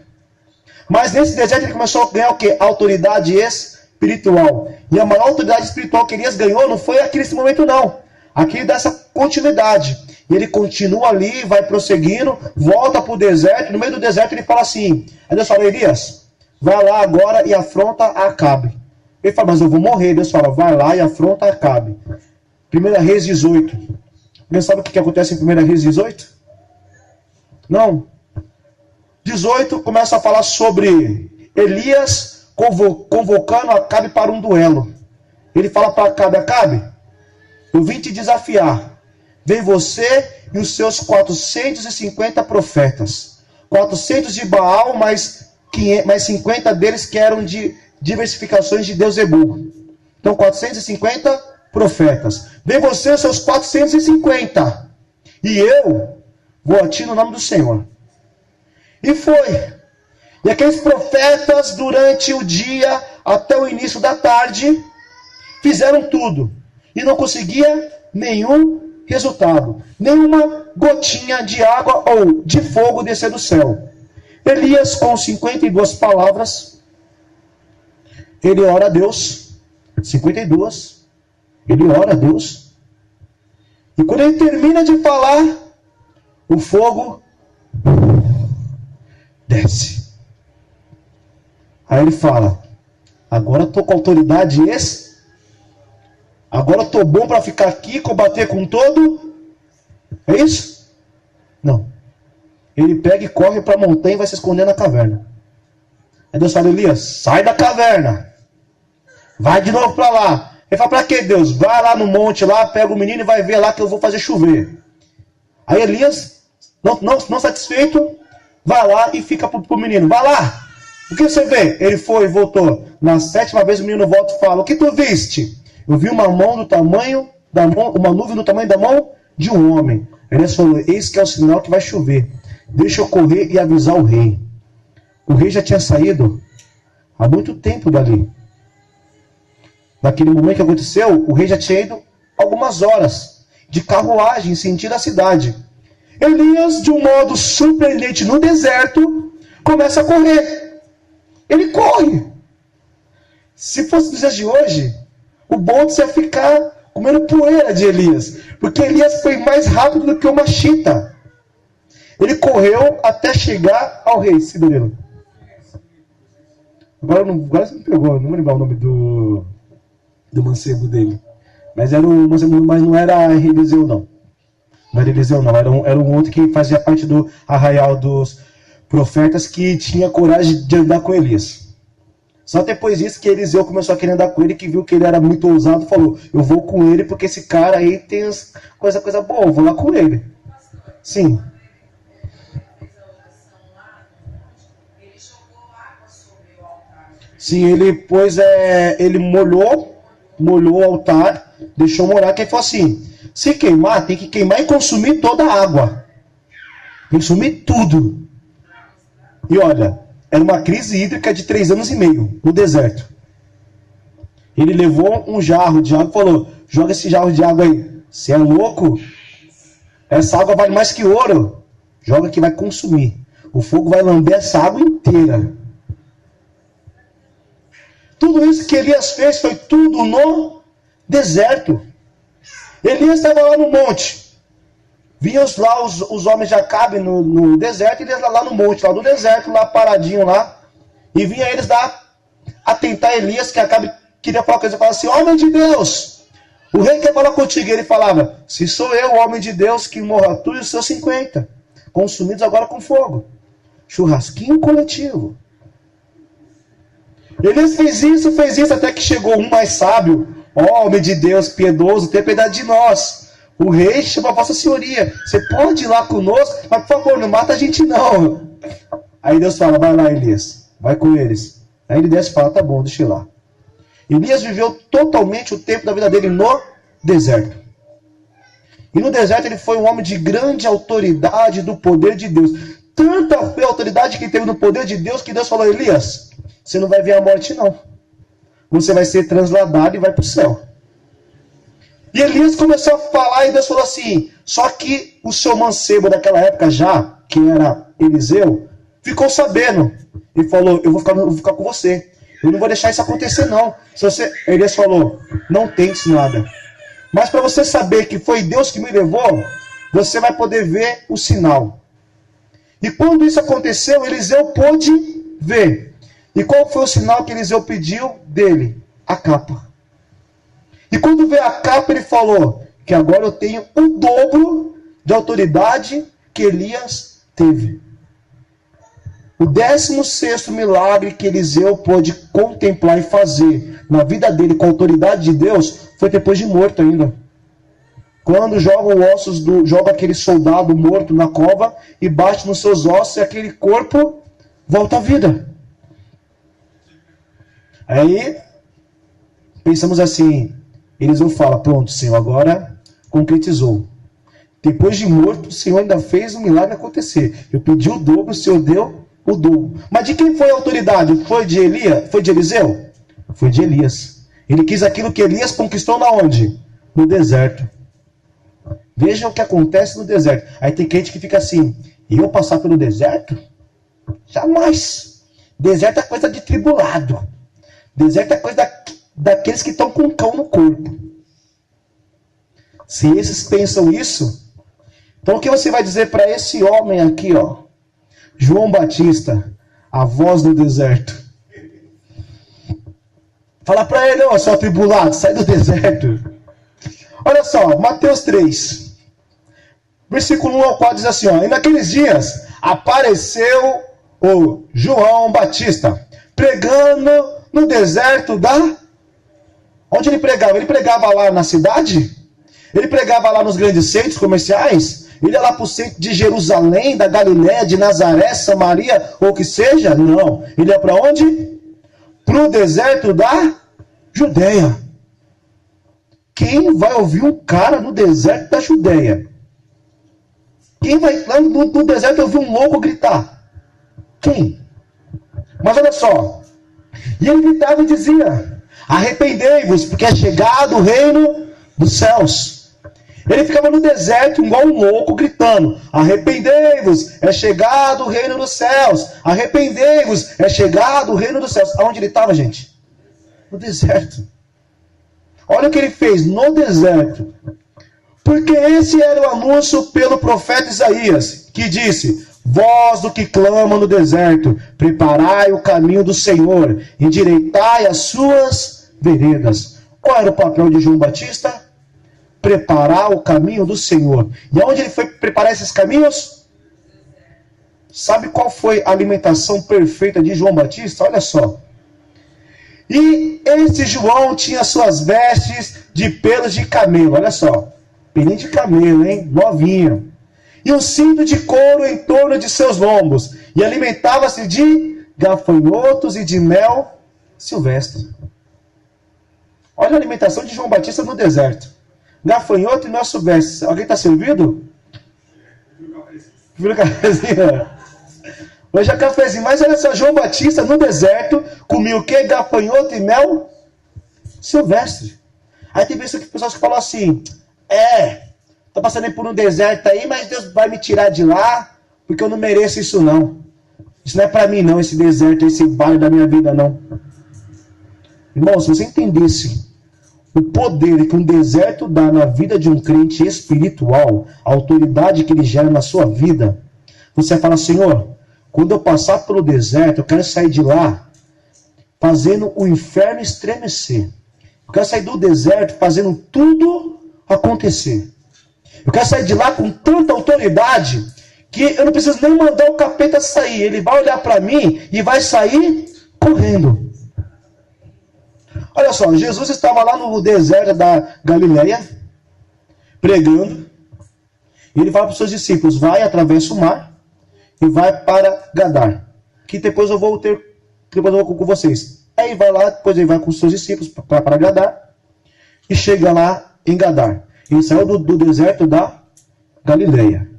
Mas nesse deserto ele começou a ganhar o quê? Autoridade espiritual. E a maior autoridade espiritual que Elias ganhou não foi aqui nesse momento não. Aqui ele dá essa continuidade. E ele continua ali, vai prosseguindo, volta para o deserto. No meio do deserto ele fala assim, aí Deus fala, Elias, vai lá agora e afronta Acabe. Ele fala, mas eu vou morrer. Deus fala, vai lá e afronta Acabe. 1 Reis 18. Você sabe o que acontece em 1 Reis 18? Não. 18 começa a falar sobre Elias convocando Acabe para um duelo. Ele fala para Acabe, eu vim te desafiar. Vem você e os seus 450 profetas. 400 de Baal, mais 50 deles que eram de diversificações de Deus Zebu. Então 450 profetas. Vem você e os seus 450. E eu vou a ti no nome do Senhor. E foi. E aqueles profetas, durante o dia até o início da tarde, fizeram tudo. E não conseguia nenhum resultado. Nenhuma gotinha de água ou de fogo descer do céu. Elias, com 52 palavras, ele ora a Deus. 52. Ele ora a Deus. E quando ele termina de falar, o fogo desce. Aí ele fala: agora eu estou com autoridade agora eu estou bom para ficar aqui e combater com todo. É isso? Não. Ele pega e corre para a montanha e vai se esconder na caverna. Aí Deus fala: Elias, sai da caverna. Vai de novo para lá. Ele fala: para que, Deus? Vai lá no monte, lá, pega o menino e vai ver lá que eu vou fazer chover. Aí Elias, não satisfeito, vai lá e fica pro menino: vai lá. O que você vê? Ele foi e voltou. Na 7ª vez o menino volta e fala: o que tu viste? Eu vi uma nuvem do tamanho da mão de um homem. Elias falou: eis que é o sinal que vai chover. Deixa eu correr e avisar o rei. O rei já tinha saído há muito tempo dali. Naquele momento que aconteceu, o rei já tinha ido algumas horas de carruagem em sentido à cidade. Elias, de um modo surpreendente no deserto, começa a correr. Ele corre. Se fosse nos dias de hoje, o bonde ia ficar comendo poeira de Elias. Porque Elias foi mais rápido do que uma chita. Ele correu até chegar ao rei. Ciberino. Agora você me pegou, não vou lembrar o nome do mancebo dele. Mas era um mancebo, mas não era Eliseu, não. Não era Eliseu, não. Era um outro que fazia parte do arraial dos profetas, que tinha coragem de andar com Elias. Só depois disso que Eliseu começou a querer andar com ele, que viu que ele era muito ousado, falou: eu vou com ele porque esse cara aí tem coisa boa, eu vou lá com ele. Sim. Sim, ele pôs, ele molhou o altar, deixou morar, que ele falou assim: se queimar, tem que queimar e consumir toda a água. Consumir tudo. E olha, era uma crise hídrica de 3 anos e meio, no deserto. Ele levou um jarro de água e falou: joga esse jarro de água aí. Você é louco? Essa água vale mais que ouro. Joga que vai consumir. O fogo vai lamber essa água inteira. Tudo isso que Elias fez foi tudo no deserto. Elias estava lá no monte. Vinham lá os homens de Acabe no deserto, e eles lá no monte, lá no deserto, lá paradinho lá. E vinha eles lá atentar Elias, que Acabe queria falar com eles. Ele falava assim: homem de Deus, o rei quer falar contigo. E ele falava: se sou eu, homem de Deus, que morra tu e os seus 50, consumidos agora com fogo. Churrasquinho coletivo. Elias fez isso, até que chegou um mais sábio: homem de Deus, piedoso, tenha piedade de nós. O rei chama a vossa senhoria. Você pode ir lá conosco, mas por favor, não mata a gente não. Aí Deus fala: vai lá, Elias, vai com eles. Aí ele desce e fala: tá bom, deixa eu ir lá. Elias viveu totalmente o tempo da vida dele no deserto. E no deserto ele foi um homem de grande autoridade do poder de Deus. Tanta foi a autoridade que ele teve no poder de Deus, que Deus falou: Elias, você não vai ver a morte não. Você vai ser transladado e vai para o céu. E Elias começou a falar e Deus falou assim: só que o seu mancebo daquela época já, que era Eliseu, ficou sabendo. Ele falou: eu vou ficar com você. Eu não vou deixar isso acontecer não. Elias falou: não tente nada. Mas para você saber que foi Deus que me levou, você vai poder ver o sinal. E quando isso aconteceu, Eliseu pôde ver. E qual foi o sinal que Eliseu pediu dele? A capa. E quando veio a capa, ele falou que agora eu tenho o dobro de autoridade que Elias teve. O 16º milagre que Eliseu pôde contemplar e fazer na vida dele com a autoridade de Deus foi depois de morto ainda. Quando joga aquele soldado morto na cova e bate nos seus ossos e aquele corpo volta à vida. Aí pensamos assim: Eliseu fala: pronto, Senhor, agora concretizou. Depois de morto, o Senhor ainda fez um milagre acontecer. Eu pedi o dobro, o Senhor deu o dobro. Mas de quem foi a autoridade? Foi de Elias? Foi de Eliseu? Foi de Elias. Ele quis aquilo que Elias conquistou na onde? No deserto. Vejam o que acontece no deserto. Aí tem crente que fica assim, e eu passar pelo deserto? Jamais. Deserto é coisa de tribulado. Deserto é coisa daqueles que estão com cão no corpo. Se esses pensam isso, então o que você vai dizer para esse homem aqui, ó? João Batista, a voz do deserto. Fala para ele, ó, seu atribulado, sai do deserto. Olha só, Mateus 3, versículo 1 ao 4 diz assim, ó, e naqueles dias apareceu o João Batista, pregando no deserto da... Onde ele pregava? Ele pregava lá na cidade? Ele pregava lá nos grandes centros comerciais? Ele ia lá para o centro de Jerusalém, da Galiléia, de Nazaré, Samaria, ou o que seja? Não. Ele ia para onde? Para o deserto da Judéia. Quem vai ouvir um cara no deserto da Judéia? Quem vai lá no deserto ouvir um louco gritar? Quem? Mas olha só. E ele gritava e dizia, arrependei-vos, porque é chegado o reino dos céus. Ele ficava no deserto igual um louco gritando, arrependei-vos, é chegado o reino dos céus. Arrependei-vos, é chegado o reino dos céus. Aonde ele estava, gente? No deserto. Olha o que ele fez no deserto. Porque esse era o anúncio pelo profeta Isaías, que disse, voz do que clama no deserto, preparai o caminho do Senhor, endireitai as suas veredas. Qual era o papel de João Batista? Preparar o caminho do Senhor. E aonde ele foi preparar esses caminhos? Sabe qual foi a alimentação perfeita de João Batista? Olha só. E esse João tinha suas vestes de pelos de camelo. Olha só. Pelinho de camelo, hein? Novinho. E um cinto de couro em torno de seus lombos. E alimentava-se de gafanhotos e de mel silvestre. Olha a alimentação de João Batista no deserto. Gafanhoto e mel silvestre. Alguém está servido? Viu o cafezinho? Hoje é cafezinho. Mas olha só, João Batista no deserto comia o quê? Gafanhoto e mel silvestre. Aí tem pessoas que falam assim, tô passando por um deserto aí, mas Deus vai me tirar de lá, porque eu não mereço isso não. Isso não é para mim não, esse deserto, esse vale da minha vida não. Irmão, se você entendesse o poder que um deserto dá na vida de um crente espiritual, a autoridade que ele gera na sua vida, você vai falar, Senhor, quando eu passar pelo deserto, eu quero sair de lá fazendo o inferno estremecer. Eu quero sair do deserto fazendo tudo acontecer. Eu quero sair de lá com tanta autoridade que eu não preciso nem mandar o capeta sair. Ele vai olhar para mim e vai sair correndo. Olha só, Jesus estava lá no deserto da Galiléia, pregando, e ele fala para os seus discípulos, vai, atravessa o mar, e vai para Gadar, que depois eu vou com vocês. Aí vai lá, depois ele vai com os seus discípulos para Gadar, e chega lá em Gadar. Ele saiu do deserto da Galiléia.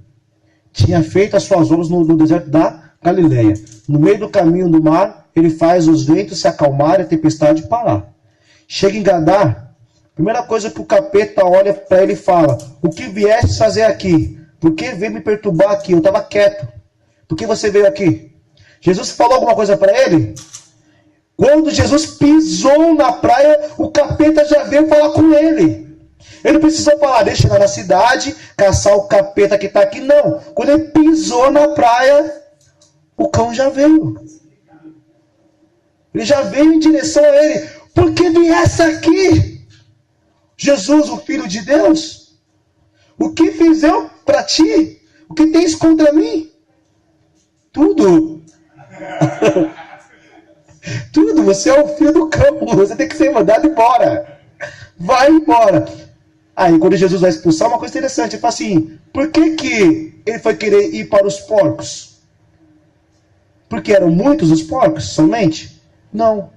Tinha feito as suas obras no deserto da Galiléia. No meio do caminho do mar, ele faz os ventos se acalmarem, a tempestade parar. Chega em Gadar, primeira coisa que o capeta olha para ele e fala, o que vieste fazer aqui? Por que veio me perturbar aqui? Eu estava quieto. Por que você veio aqui? Jesus falou alguma coisa para ele? Quando Jesus pisou na praia, o capeta já veio falar com ele. Ele não precisou falar, deixa eu chegar na cidade, caçar o capeta que está aqui. Não. Quando ele pisou na praia, o cão já veio. Ele já veio em direção a ele. Por que viesse aqui? Jesus, o Filho de Deus? O que fiz eu para ti? O que tens contra mim? Tudo. Tudo. Você é o filho do cão. Você tem que ser mandado embora. Vai embora. Aí quando Jesus vai expulsar, uma coisa interessante. Ele fala assim, por que ele foi querer ir para os porcos? Porque eram muitos os porcos somente? Não.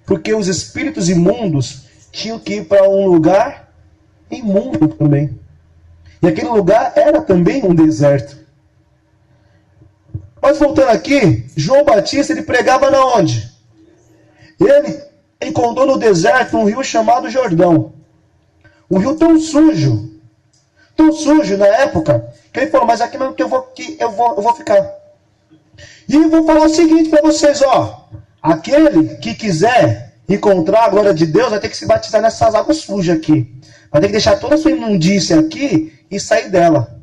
Porque os espíritos imundos tinham que ir para um lugar imundo também. E aquele lugar era também um deserto. Mas voltando aqui, João Batista, ele pregava na onde? Ele encontrou no deserto um rio chamado Jordão. Um rio tão sujo na época, que ele falou, mas aqui mesmo que eu vou ficar. E eu vou falar o seguinte para vocês, ó. Aquele que quiser encontrar a glória de Deus vai ter que se batizar nessas águas sujas aqui. Vai ter que deixar toda a sua imundícia aqui e sair dela.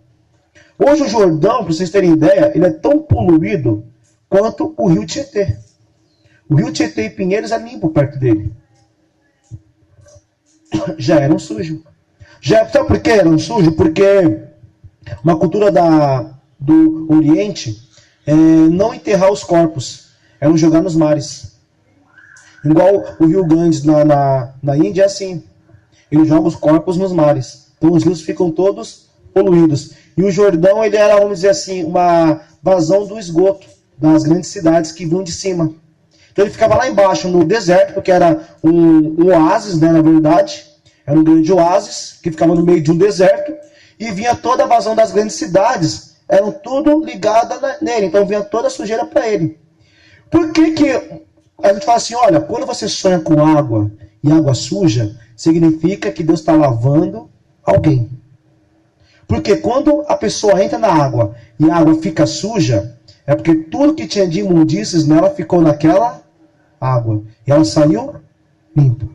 Hoje o Jordão, para vocês terem ideia, ele é tão poluído quanto o rio Tietê. O rio Tietê e Pinheiros é limpo perto dele. Já eram sujos. Sabe por que eram sujos? Porque uma cultura do Oriente é não enterrar os corpos, eram jogar nos mares. Igual o rio Ganges na Índia é assim. Ele joga os corpos nos mares. Então os rios ficam todos poluídos. E o Jordão, ele era, vamos dizer assim, uma vazão do esgoto das grandes cidades que vinham de cima. Então ele ficava lá embaixo, no deserto, porque era um oásis, né, na verdade. Era um grande oásis, que ficava no meio de um deserto. E vinha toda a vazão das grandes cidades. Eram tudo ligado nele. Então vinha toda a sujeira para ele. Por que a gente fala assim, olha, quando você sonha com água e água suja, significa que Deus está lavando alguém. Porque quando a pessoa entra na água e a água fica suja, é porque tudo que tinha de imundícies nela ficou naquela água. E ela saiu limpa.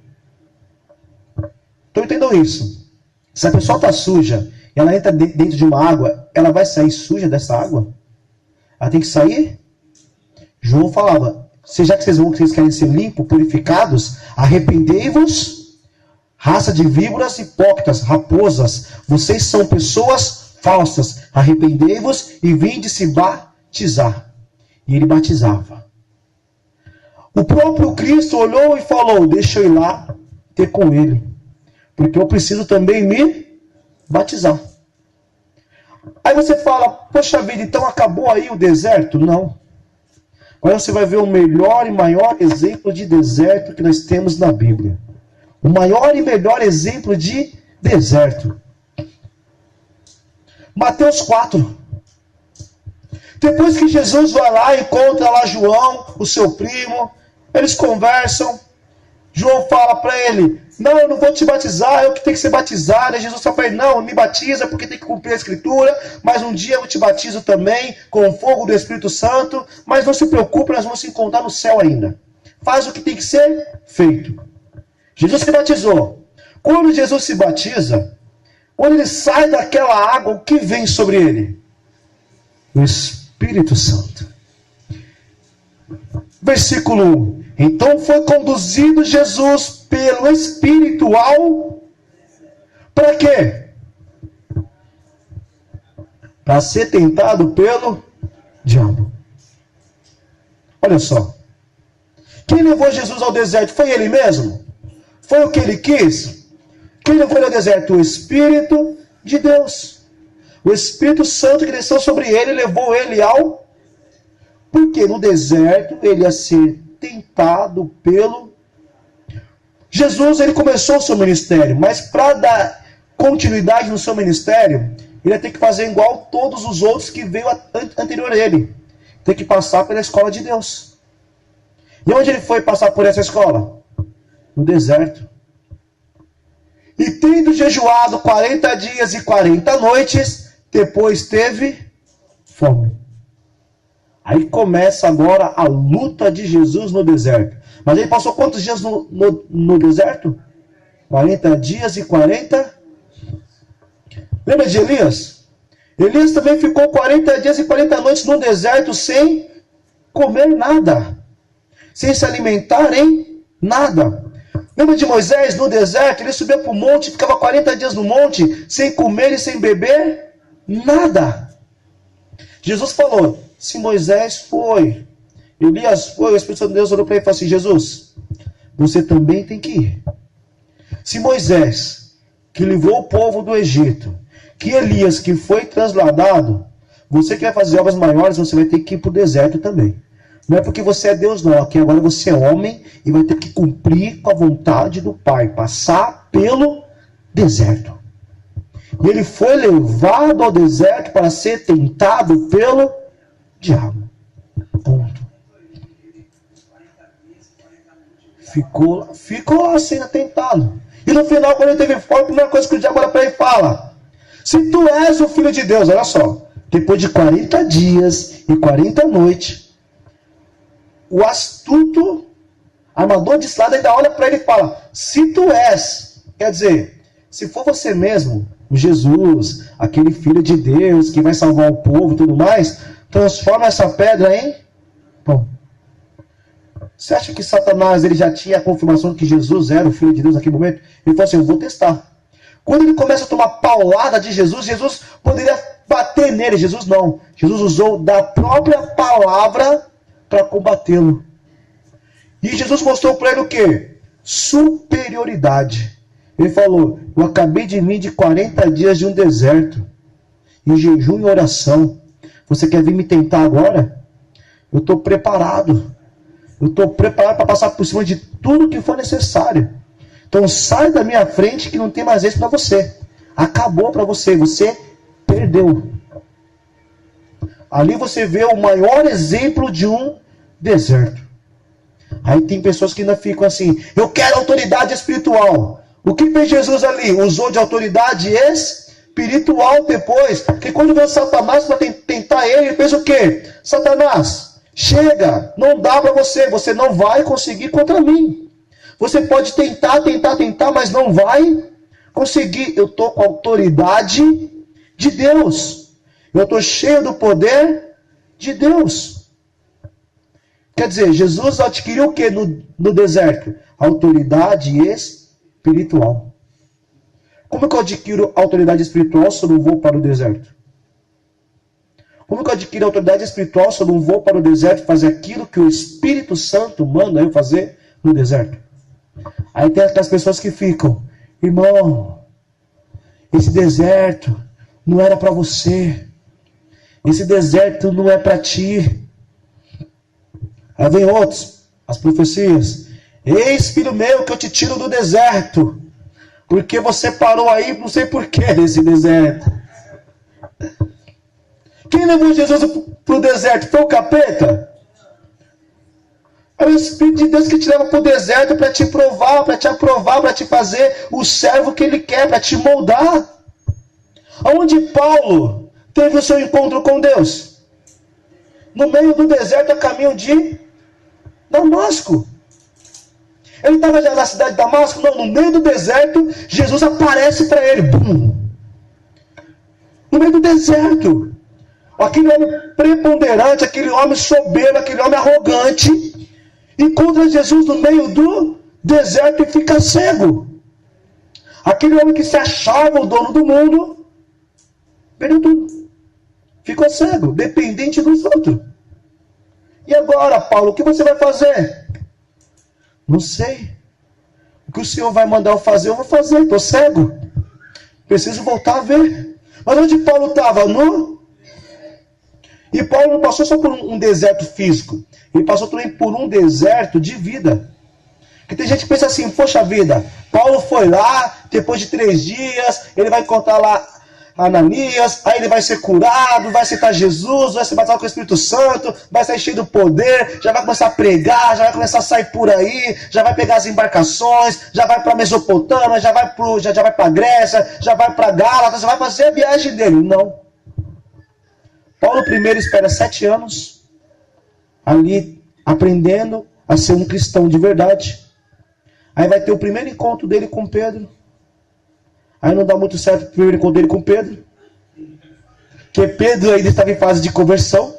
Estou entendendo isso? Se a pessoa está suja e ela entra dentro de uma água, ela vai sair suja dessa água? Ela tem que sair? João falava, já que vocês querem ser limpos, purificados, arrependei-vos, raça de víboras hipócritas, raposas, vocês são pessoas falsas, arrependei-vos e vinde se batizar. E ele batizava. O próprio Cristo olhou e falou, deixa eu ir lá ter com ele, porque eu preciso também me batizar. Aí você fala, poxa vida, então acabou aí o deserto? Não. Agora você vai ver o melhor e maior exemplo de deserto que nós temos na Bíblia. O maior e melhor exemplo de deserto. Mateus 4. Depois que Jesus vai lá e encontra lá João, o seu primo, eles conversam. João fala para ele, não, eu não vou te batizar, eu que tenho que ser batizado. E Jesus fala para ele, não, me batiza porque tem que cumprir a Escritura, mas um dia eu te batizo também com o fogo do Espírito Santo, mas não se preocupe, nós vamos se encontrar no céu ainda. Faz o que tem que ser feito. Jesus se batizou. Quando Jesus se batiza, quando ele sai daquela água, o que vem sobre ele? O Espírito Santo. Versículo 1. Então foi conduzido Jesus pelo Espírito ao... Para quê? Para ser tentado pelo diabo. Olha só. Quem levou Jesus ao deserto foi ele mesmo? Foi o que ele quis? Quem levou ele ao deserto? O Espírito de Deus. O Espírito Santo que desceu sobre ele levou ele ao... Porque no deserto ele ia ser tentado pelo... Jesus, ele começou o seu ministério, mas para dar continuidade no seu ministério, ele ia ter que fazer igual todos os outros que veio anterior a ele. Tem que passar pela escola de Deus. E onde ele foi passar por essa escola? No deserto. E tendo jejuado 40 dias e 40 noites, depois teve fome. Aí começa agora a luta de Jesus no deserto. Mas ele passou quantos dias no deserto? 40 dias e 40. Lembra de Elias? Elias também ficou 40 dias e 40 noites no deserto sem comer nada. Sem se alimentar em nada. Lembra de Moisés no deserto? Ele subia para o monte, ficava 40 dias no monte, sem comer e sem beber nada. Jesus falou, se Moisés foi, Elias foi, o Espírito Santo de Deus olhou para ele e falou assim, Jesus, você também tem que ir. Se Moisés, que livrou o povo do Egito, que Elias, que foi transladado, você que vai fazer obras maiores, você vai ter que ir para o deserto também. Não é porque você é Deus não, aqui agora você é homem e vai ter que cumprir com a vontade do Pai, passar pelo deserto. E ele foi levado ao deserto para ser tentado pelo diabo. Ponto. Ficou lá sendo tentado. E no final, quando ele teve fome, a primeira coisa que o diabo olha para ele fala: se tu és o filho de Deus, olha só, depois de 40 dias e 40 noites, o astuto armador de cilada ainda olha para ele e fala: se tu és, quer dizer, se for você mesmo, o Jesus, aquele filho de Deus que vai salvar o povo e tudo mais, transforma essa pedra em pão. Você acha que Satanás ele já tinha a confirmação de que Jesus era o Filho de Deus naquele momento? Ele falou assim: eu vou testar. Quando ele começa a tomar paulada de Jesus, Jesus poderia bater nele. Jesus não. Jesus usou da própria palavra para combatê-lo. E Jesus mostrou para ele o quê? Superioridade. Ele falou: eu acabei de vir de 40 dias de um deserto, em jejum e oração. Você quer vir me tentar agora? Eu estou preparado. Eu estou preparado para passar por cima de tudo que for necessário. Então sai da minha frente que não tem mais esse para você. Acabou para você. Você perdeu. Ali você vê o maior exemplo de um deserto. Aí tem pessoas que ainda ficam assim: eu quero autoridade espiritual. O que fez Jesus ali? Usou de autoridade espiritual depois. Porque quando veio Satanás para tentar ele fez o quê? Satanás, chega, não dá para você. Você não vai conseguir contra mim. Você pode tentar, mas não vai conseguir. Eu estou com a autoridade de Deus. Eu estou cheio do poder de Deus. Quer dizer, Jesus adquiriu o que no deserto? Autoridade espiritual. Como que eu adquiro autoridade espiritual se eu não vou para o deserto? Como que eu adquiro autoridade espiritual se eu não vou para o deserto fazer aquilo que o Espírito Santo manda eu fazer no deserto? Aí tem aquelas pessoas que ficam: irmão, esse deserto não era para você. Esse deserto não é para ti. Aí vem outros, as profecias: eis, filho meu, que eu te tiro do deserto, porque você parou aí, não sei porquê, nesse deserto. Quem levou Jesus para o deserto? Foi o capeta? É o Espírito de Deus que te leva para o deserto para te provar, para te aprovar, para te fazer o servo que Ele quer, para te moldar. Aonde Paulo teve o seu encontro com Deus? No meio do deserto, a caminho de Damasco. Ele estava já na cidade de Damasco? Não, no meio do deserto, Jesus aparece para ele. Bum! No meio do deserto. Aquele homem preponderante, aquele homem soberbo, aquele homem arrogante, encontra Jesus no meio do deserto e fica cego. Aquele homem que se achava o dono do mundo, perdeu tudo. Ficou cego, dependente dos outros. E agora, Paulo, o que você vai fazer? Não sei. O que o Senhor vai mandar eu fazer, eu vou fazer. Estou cego. Preciso voltar a ver. Mas onde Paulo estava? E Paulo não passou só por um deserto físico. Ele passou também por um deserto de vida. Porque tem gente que pensa assim: poxa vida, Paulo foi lá, depois de 3 dias, ele vai encontrar lá Ananias, aí ele vai ser curado, vai aceitar Jesus, vai ser batizado com o Espírito Santo, vai sair cheio do poder, já vai começar a pregar, já vai começar a sair por aí, já vai pegar as embarcações, já vai para a Mesopotâmia, já vai para a Grécia, já vai para Gálatas, já vai fazer a viagem dele. Não. Paulo primeiro espera 7 anos ali aprendendo a ser um cristão de verdade. Aí vai ter o primeiro encontro dele com Pedro. Aí não dá muito certo o primeiro encontro dele com Pedro, porque Pedro ainda estava em fase de conversão.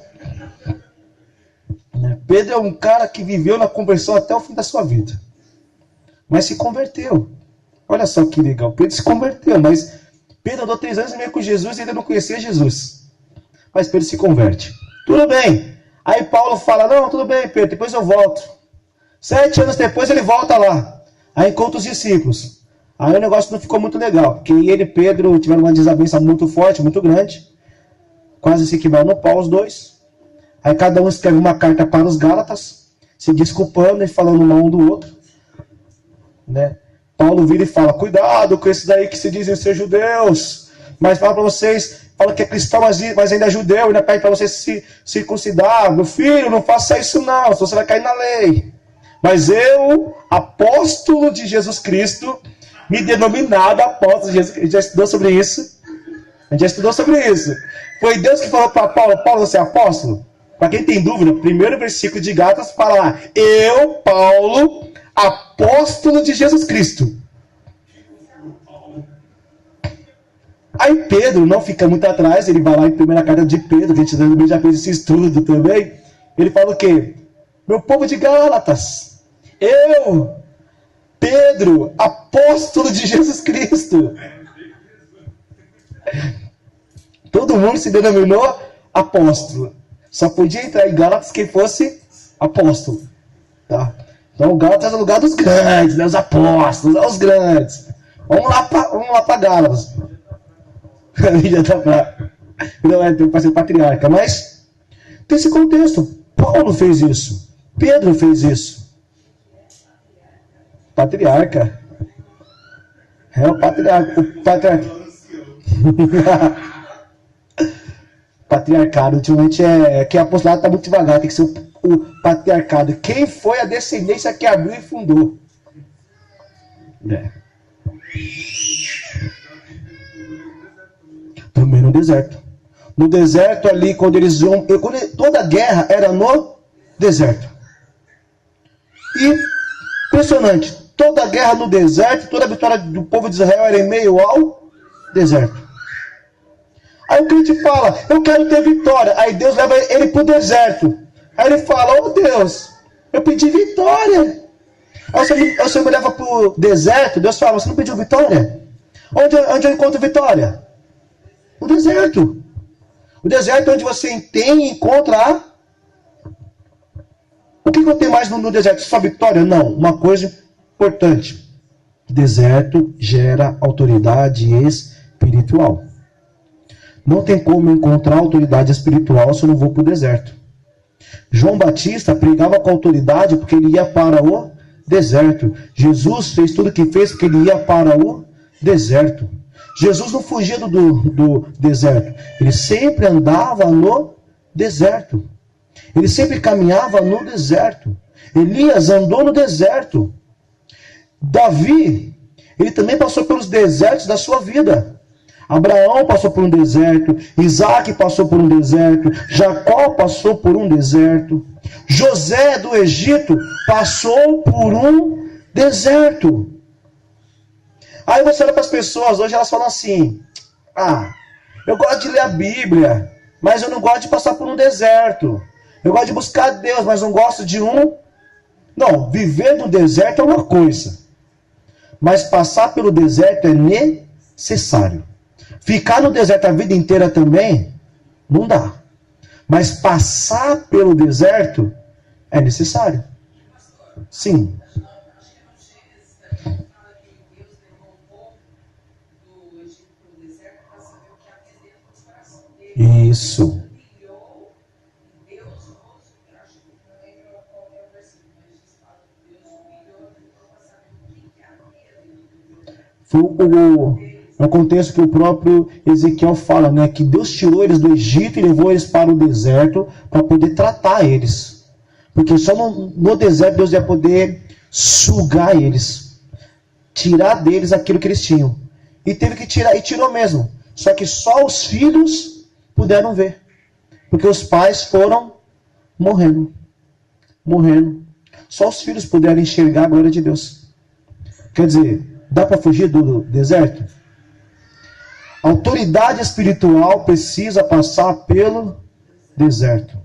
Pedro é um cara que viveu na conversão até o fim da sua vida, mas se converteu. Olha só que legal, Pedro se converteu, mas Pedro andou 3 anos e meio com Jesus e ainda não conhecia Jesus. Mas Pedro se converte. Tudo bem. Aí Paulo fala: não, tudo bem, Pedro, depois eu volto. 7 anos depois ele volta lá. Aí encontra os discípulos. Aí o negócio não ficou muito legal, porque ele e Pedro tiveram uma desavença muito forte, muito grande. Quase se queimaram no pau os dois. Aí cada um escreve uma carta para os Gálatas, se desculpando e falando mal um do outro. Né? Paulo vira e fala: cuidado com esses aí que se dizem ser judeus. mas fala para vocês, fala que é cristão, mas ainda é judeu, ainda pede para você se circuncidar. Meu filho, não faça isso não, senão você vai cair na lei. Mas eu, apóstolo de Jesus Cristo, me denominado apóstolo de Jesus Cristo, a gente já estudou sobre isso. Foi Deus que falou para Paulo, Paulo, você é apóstolo? Para quem tem dúvida, o primeiro versículo de Gálatas fala lá, eu, Paulo, apóstolo de Jesus Cristo. Aí Pedro não fica muito atrás, ele vai lá em primeira carta de Pedro, que a gente também já fez esse estudo também. Ele fala o quê? Meu povo de Gálatas, eu, Pedro, apóstolo de Jesus Cristo. Todo mundo se denominou apóstolo. Só podia entrar em Gálatas quem fosse apóstolo. Tá? Então, Gálatas é o lugar dos grandes, né? Os apóstolos, os grandes. Vamos lá para Gálatas. Já tá pra... Não é para ser patriarca, mas tem esse contexto. Paulo fez isso. Pedro fez isso. Patriarca. É o patriarca. Patriarcado, ultimamente que o apostolado está muito devagar, tem que ser o patriarcado. Quem foi a descendência que abriu e fundou? Também no deserto. No deserto ali, quando eles vão... Toda a guerra era no deserto. E, impressionante, toda a guerra no deserto, toda a vitória do povo de Israel era em meio ao deserto. Aí o crente fala, eu quero ter vitória. Aí Deus leva ele para o deserto. Aí ele fala, oh Deus, eu pedi vitória. Aí o Senhor me leva para o deserto. Deus fala, você não pediu vitória? Onde eu encontro vitória? No deserto. O deserto é onde você tem e encontra a... O que eu tenho mais no deserto? Só vitória? Não. Uma coisa importante. Deserto gera autoridade espiritual. Não tem como encontrar autoridade espiritual se eu não vou para o deserto. João Batista pregava com autoridade porque ele ia para o deserto. Jesus fez tudo o que fez porque ele ia para o deserto. Jesus não fugia do deserto. Ele sempre andava no deserto. Ele sempre caminhava no deserto. Elias andou no deserto. Davi, ele também passou pelos desertos da sua vida. Abraão passou por um deserto, Isaac passou por um deserto, Jacó passou por um deserto, José do Egito passou por um deserto. Aí você olha para as pessoas, hoje elas falam assim, eu gosto de ler a Bíblia, mas eu não gosto de passar por um deserto. Eu gosto de buscar Deus, mas não gosto de um... Não, viver no deserto é uma coisa, mas passar pelo deserto é necessário. Ficar no deserto a vida inteira também, não dá. Mas passar pelo deserto é necessário. Sim. Isso. Foi no contexto que o próprio Ezequiel fala, né, que Deus tirou eles do Egito e levou eles para o deserto para poder tratar eles. Porque só no deserto Deus ia poder sugar eles, tirar deles aquilo que eles tinham. E teve que tirar, e tirou mesmo. Só que só os filhos puderam ver. Porque os pais foram morrendo. Só os filhos puderam enxergar a glória de Deus. Quer dizer, dá para fugir do deserto? A autoridade espiritual precisa passar pelo deserto.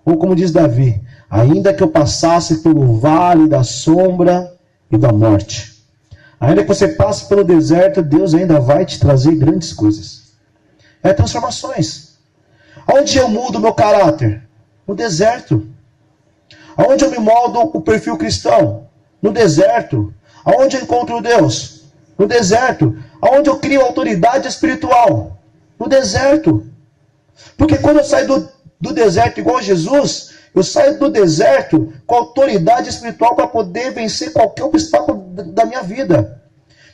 Ou como diz Davi, ainda que eu passasse pelo vale da sombra e da morte. Ainda que você passe pelo deserto, Deus ainda vai te trazer grandes coisas. É transformações. Onde eu mudo o meu caráter? No deserto. Aonde eu me moldo o perfil cristão? No deserto. Aonde eu encontro Deus? No deserto. Aonde eu crio autoridade espiritual? No deserto. Porque quando eu saio do deserto igual Jesus, eu saio do deserto com autoridade espiritual para poder vencer qualquer obstáculo da minha vida.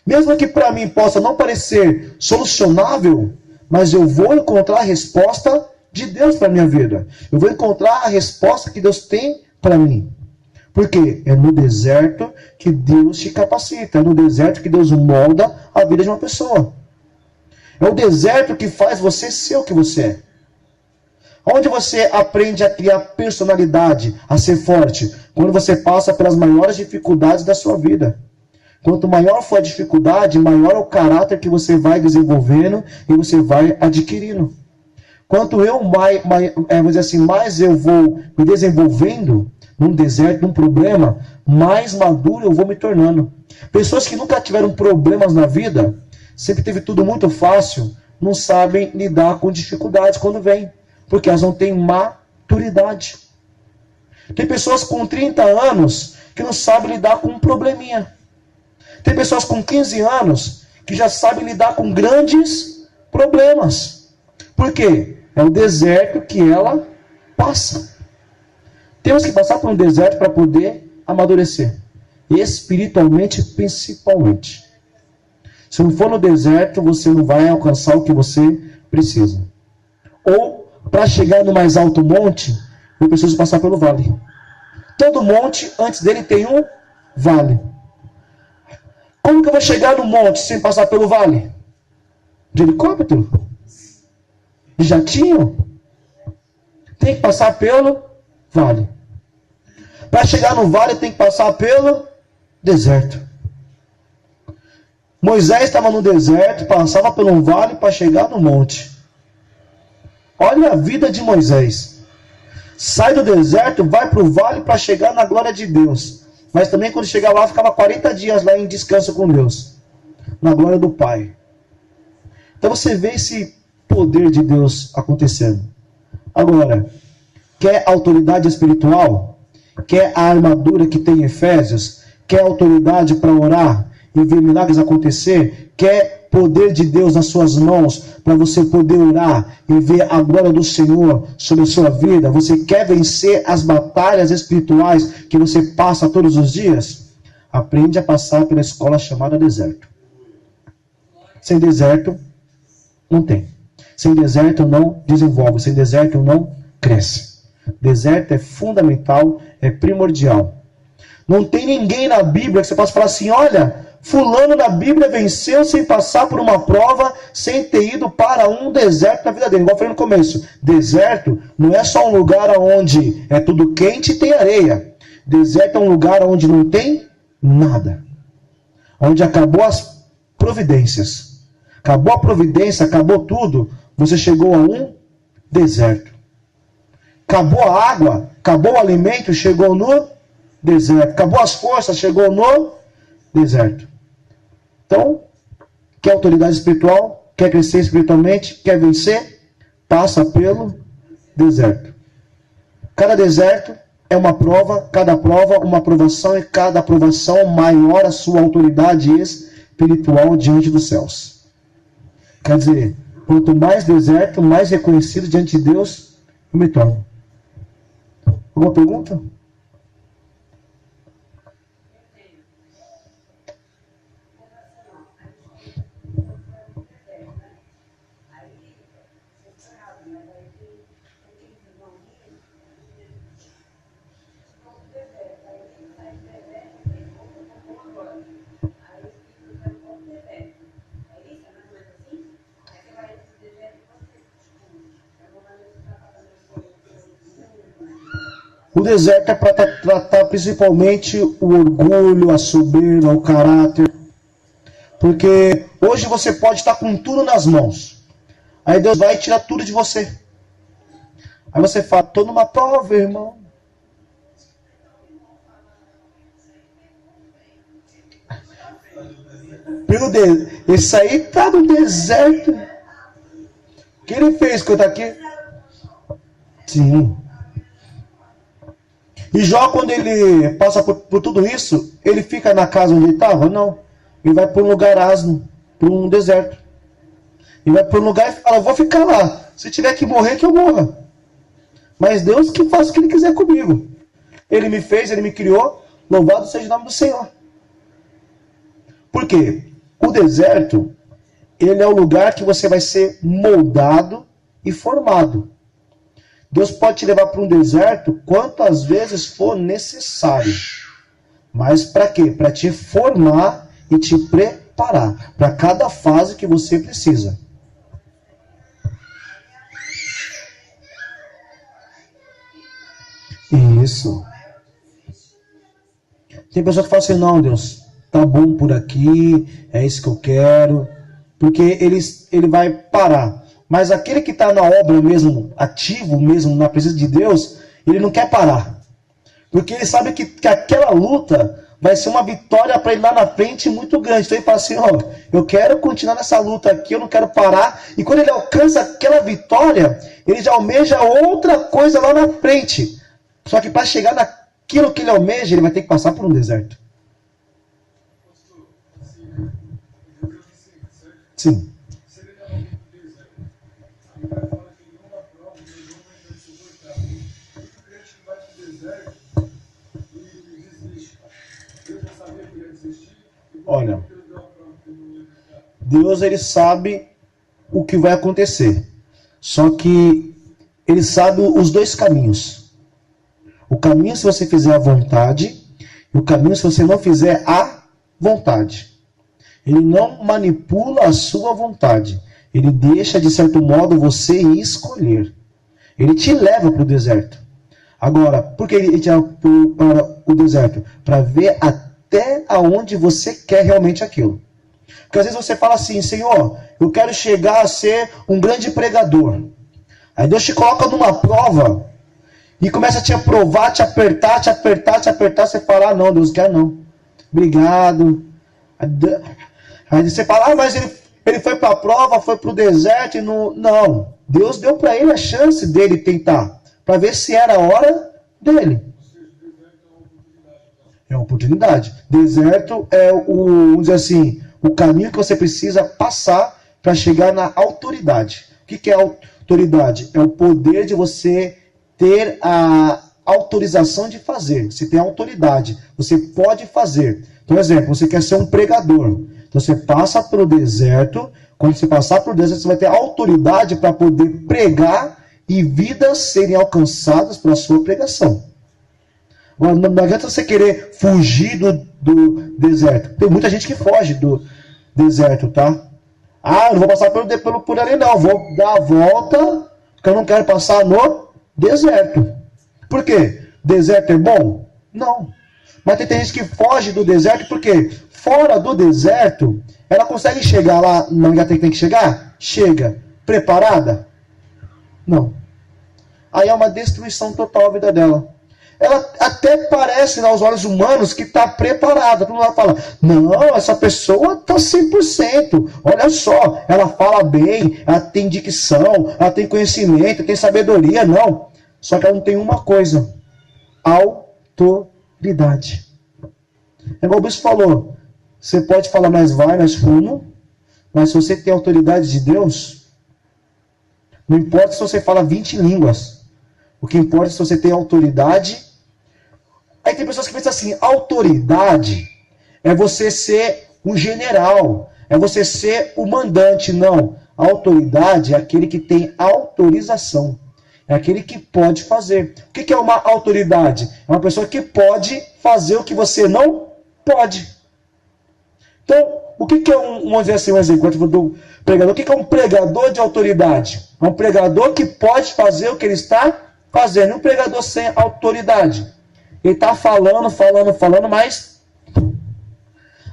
Mesmo que para mim possa não parecer solucionável, mas eu vou encontrar a resposta de Deus para a minha vida. Eu vou encontrar a resposta que Deus tem para mim. Porque é no deserto que Deus te capacita. É no deserto que Deus molda a vida de uma pessoa. É o deserto que faz você ser o que você é. Onde você aprende a criar personalidade, a ser forte? Quando você passa pelas maiores dificuldades da sua vida. Quanto maior for a dificuldade, maior é o caráter que você vai desenvolvendo e você vai adquirindo. Quanto eu vamos dizer assim, mais eu vou me desenvolvendo num deserto, num problema, mais maduro eu vou me tornando. Pessoas que nunca tiveram problemas na vida, sempre teve tudo muito fácil, não sabem lidar com dificuldades quando vem, porque elas não têm maturidade. Tem pessoas com 30 anos que não sabem lidar com um probleminha. Tem pessoas com 15 anos que já sabem lidar com grandes problemas. Por quê? É o deserto que ela passa. Temos que passar por um deserto para poder amadurecer. Espiritualmente, principalmente. Se não for no deserto, você não vai alcançar o que você precisa. Ou, para chegar no mais alto monte, eu preciso passar pelo vale. Todo monte, antes dele, tem um vale. Como que eu vou chegar no monte sem passar pelo vale? De helicóptero? De jatinho? Tem que passar pelo vale. Para chegar no vale tem que passar pelo deserto. Moisés estava no deserto, passava por um vale para chegar no monte. Olha a vida de Moisés. Sai do deserto, vai para o vale para chegar na glória de Deus. Mas também quando chegava lá, ficava 40 dias lá em descanso com Deus. Na glória do Pai. Então você vê esse poder de Deus acontecendo. Agora, quer autoridade espiritual? Quer a armadura que tem em Efésios? Quer autoridade para orar e ver milagres acontecer? Quer poder de Deus nas suas mãos para você poder orar e ver a glória do Senhor sobre a sua vida? Você quer vencer as batalhas espirituais que você passa todos os dias? Aprende a passar pela escola chamada deserto. Sem deserto, não tem. Sem deserto não desenvolve. Sem deserto não cresce. Deserto é fundamental, é primordial. Não tem ninguém na Bíblia que você possa falar assim, olha, fulano na Bíblia venceu sem passar por uma prova, sem ter ido para um deserto na vida dele. Igual eu falei no começo, deserto não é só um lugar onde é tudo quente e tem areia. Deserto é um lugar onde não tem nada. Onde acabou as providências. Acabou a providência, acabou tudo. Você chegou a um deserto. Acabou a água, acabou o alimento, chegou no deserto. Acabou as forças, chegou no deserto. Então, quer autoridade espiritual? Quer crescer espiritualmente? Quer vencer? Passa pelo deserto. Cada deserto é uma prova, cada prova uma aprovação, e cada aprovação maior a sua autoridade espiritual diante dos céus. Quer dizer, quanto mais deserto, mais reconhecido diante de Deus eu me torno. Alguma pergunta? O deserto é para tratar principalmente o orgulho, a soberba, o caráter. Porque hoje você pode estar com tudo nas mãos. Aí Deus vai tirar tudo de você. Aí você fala, estou numa prova, irmão. Esse aí está no deserto. O que ele fez quando está aqui? Sim. E Jó, quando ele passa por tudo isso, ele fica na casa onde ele estava? Não. Ele vai para um lugar asno, para um deserto. Ele vai para um lugar e fala, vou ficar lá. Se tiver que morrer, que eu morra. Mas Deus que faça o que Ele quiser comigo. Ele me fez, Ele me criou. Louvado seja o nome do Senhor. Por quê? O deserto, ele é o lugar que você vai ser moldado e formado. Deus pode te levar para um deserto quantas vezes for necessário. Mas para quê? Para te formar e te preparar para cada fase que você precisa. Isso. Tem pessoas que falam assim, não, Deus, tá bom por aqui, é isso que eu quero. Porque ele vai parar. Mas aquele que está na obra mesmo, ativo mesmo, na presença de Deus, ele não quer parar. Porque ele sabe que aquela luta vai ser uma vitória para ele lá na frente muito grande. Então ele fala assim, ó, eu quero continuar nessa luta aqui, eu não quero parar. E quando ele alcança aquela vitória, ele já almeja outra coisa lá na frente. Só que para chegar naquilo que ele almeja, ele vai ter que passar por um deserto. Sim. Olha, Deus ele sabe o que vai acontecer. Só que ele sabe os dois caminhos. O caminho se você fizer a vontade e o caminho se você não fizer a vontade. Ele não manipula a sua vontade. Ele deixa, de certo modo, você escolher. Ele te leva para o deserto. Agora, por que ele te leva para o deserto? Para ver até aonde você quer realmente aquilo. Porque às vezes você fala assim, Senhor, eu quero chegar a ser um grande pregador. Aí Deus te coloca numa prova e começa a te aprovar, te apertar, te apertar, te apertar. Você fala, ah, não, Deus quer não. Obrigado. Aí você fala, ah, mas ele foi para a prova, foi para o deserto e não... Não, Deus deu para ele a chance dele tentar, para ver se era a hora dele. É uma oportunidade. Deserto é vamos dizer assim, o caminho que você precisa passar para chegar na autoridade. O que é autoridade? É o poder de você ter a autorização de fazer. Você tem autoridade, você pode fazer. Por exemplo, você quer ser um pregador. Então você passa pelo deserto. Quando você passar pelo deserto, você vai ter autoridade para poder pregar e vidas serem alcançadas pela sua pregação. Não adianta você querer fugir do deserto. Tem muita gente que foge do deserto, tá? Ah, eu não vou passar por ali não. Vou dar a volta, porque eu não quero passar no deserto. Por quê? Deserto é bom? Não. Mas tem gente que foge do deserto porque fora do deserto, ela consegue chegar lá onde tem que chegar? Chega. Preparada? Não. Aí é uma destruição total a vida dela. Ela até parece aos olhos humanos que está preparada. Todo mundo fala, não, essa pessoa está 100%. Olha só, ela fala bem, ela tem dicção, ela tem conhecimento, tem sabedoria. Não. Só que ela não tem uma coisa. Autoridade. É igual o bispo falou. Você pode falar mais vai, mais fundo, mas se você tem autoridade de Deus, não importa se você fala 20 línguas. O que importa é se você tem autoridade. Aí tem pessoas que pensam assim, autoridade é você ser um general, é você ser o mandante. Não, a autoridade é aquele que tem autorização, é aquele que pode fazer. O que é uma autoridade? É uma pessoa que pode fazer o que você não pode. Então, o que é vamos dizer assim, um exemplo do pregador? O que é um pregador de autoridade? É um pregador que pode fazer o que ele está fazendo. Um pregador sem autoridade. Ele está falando, mas...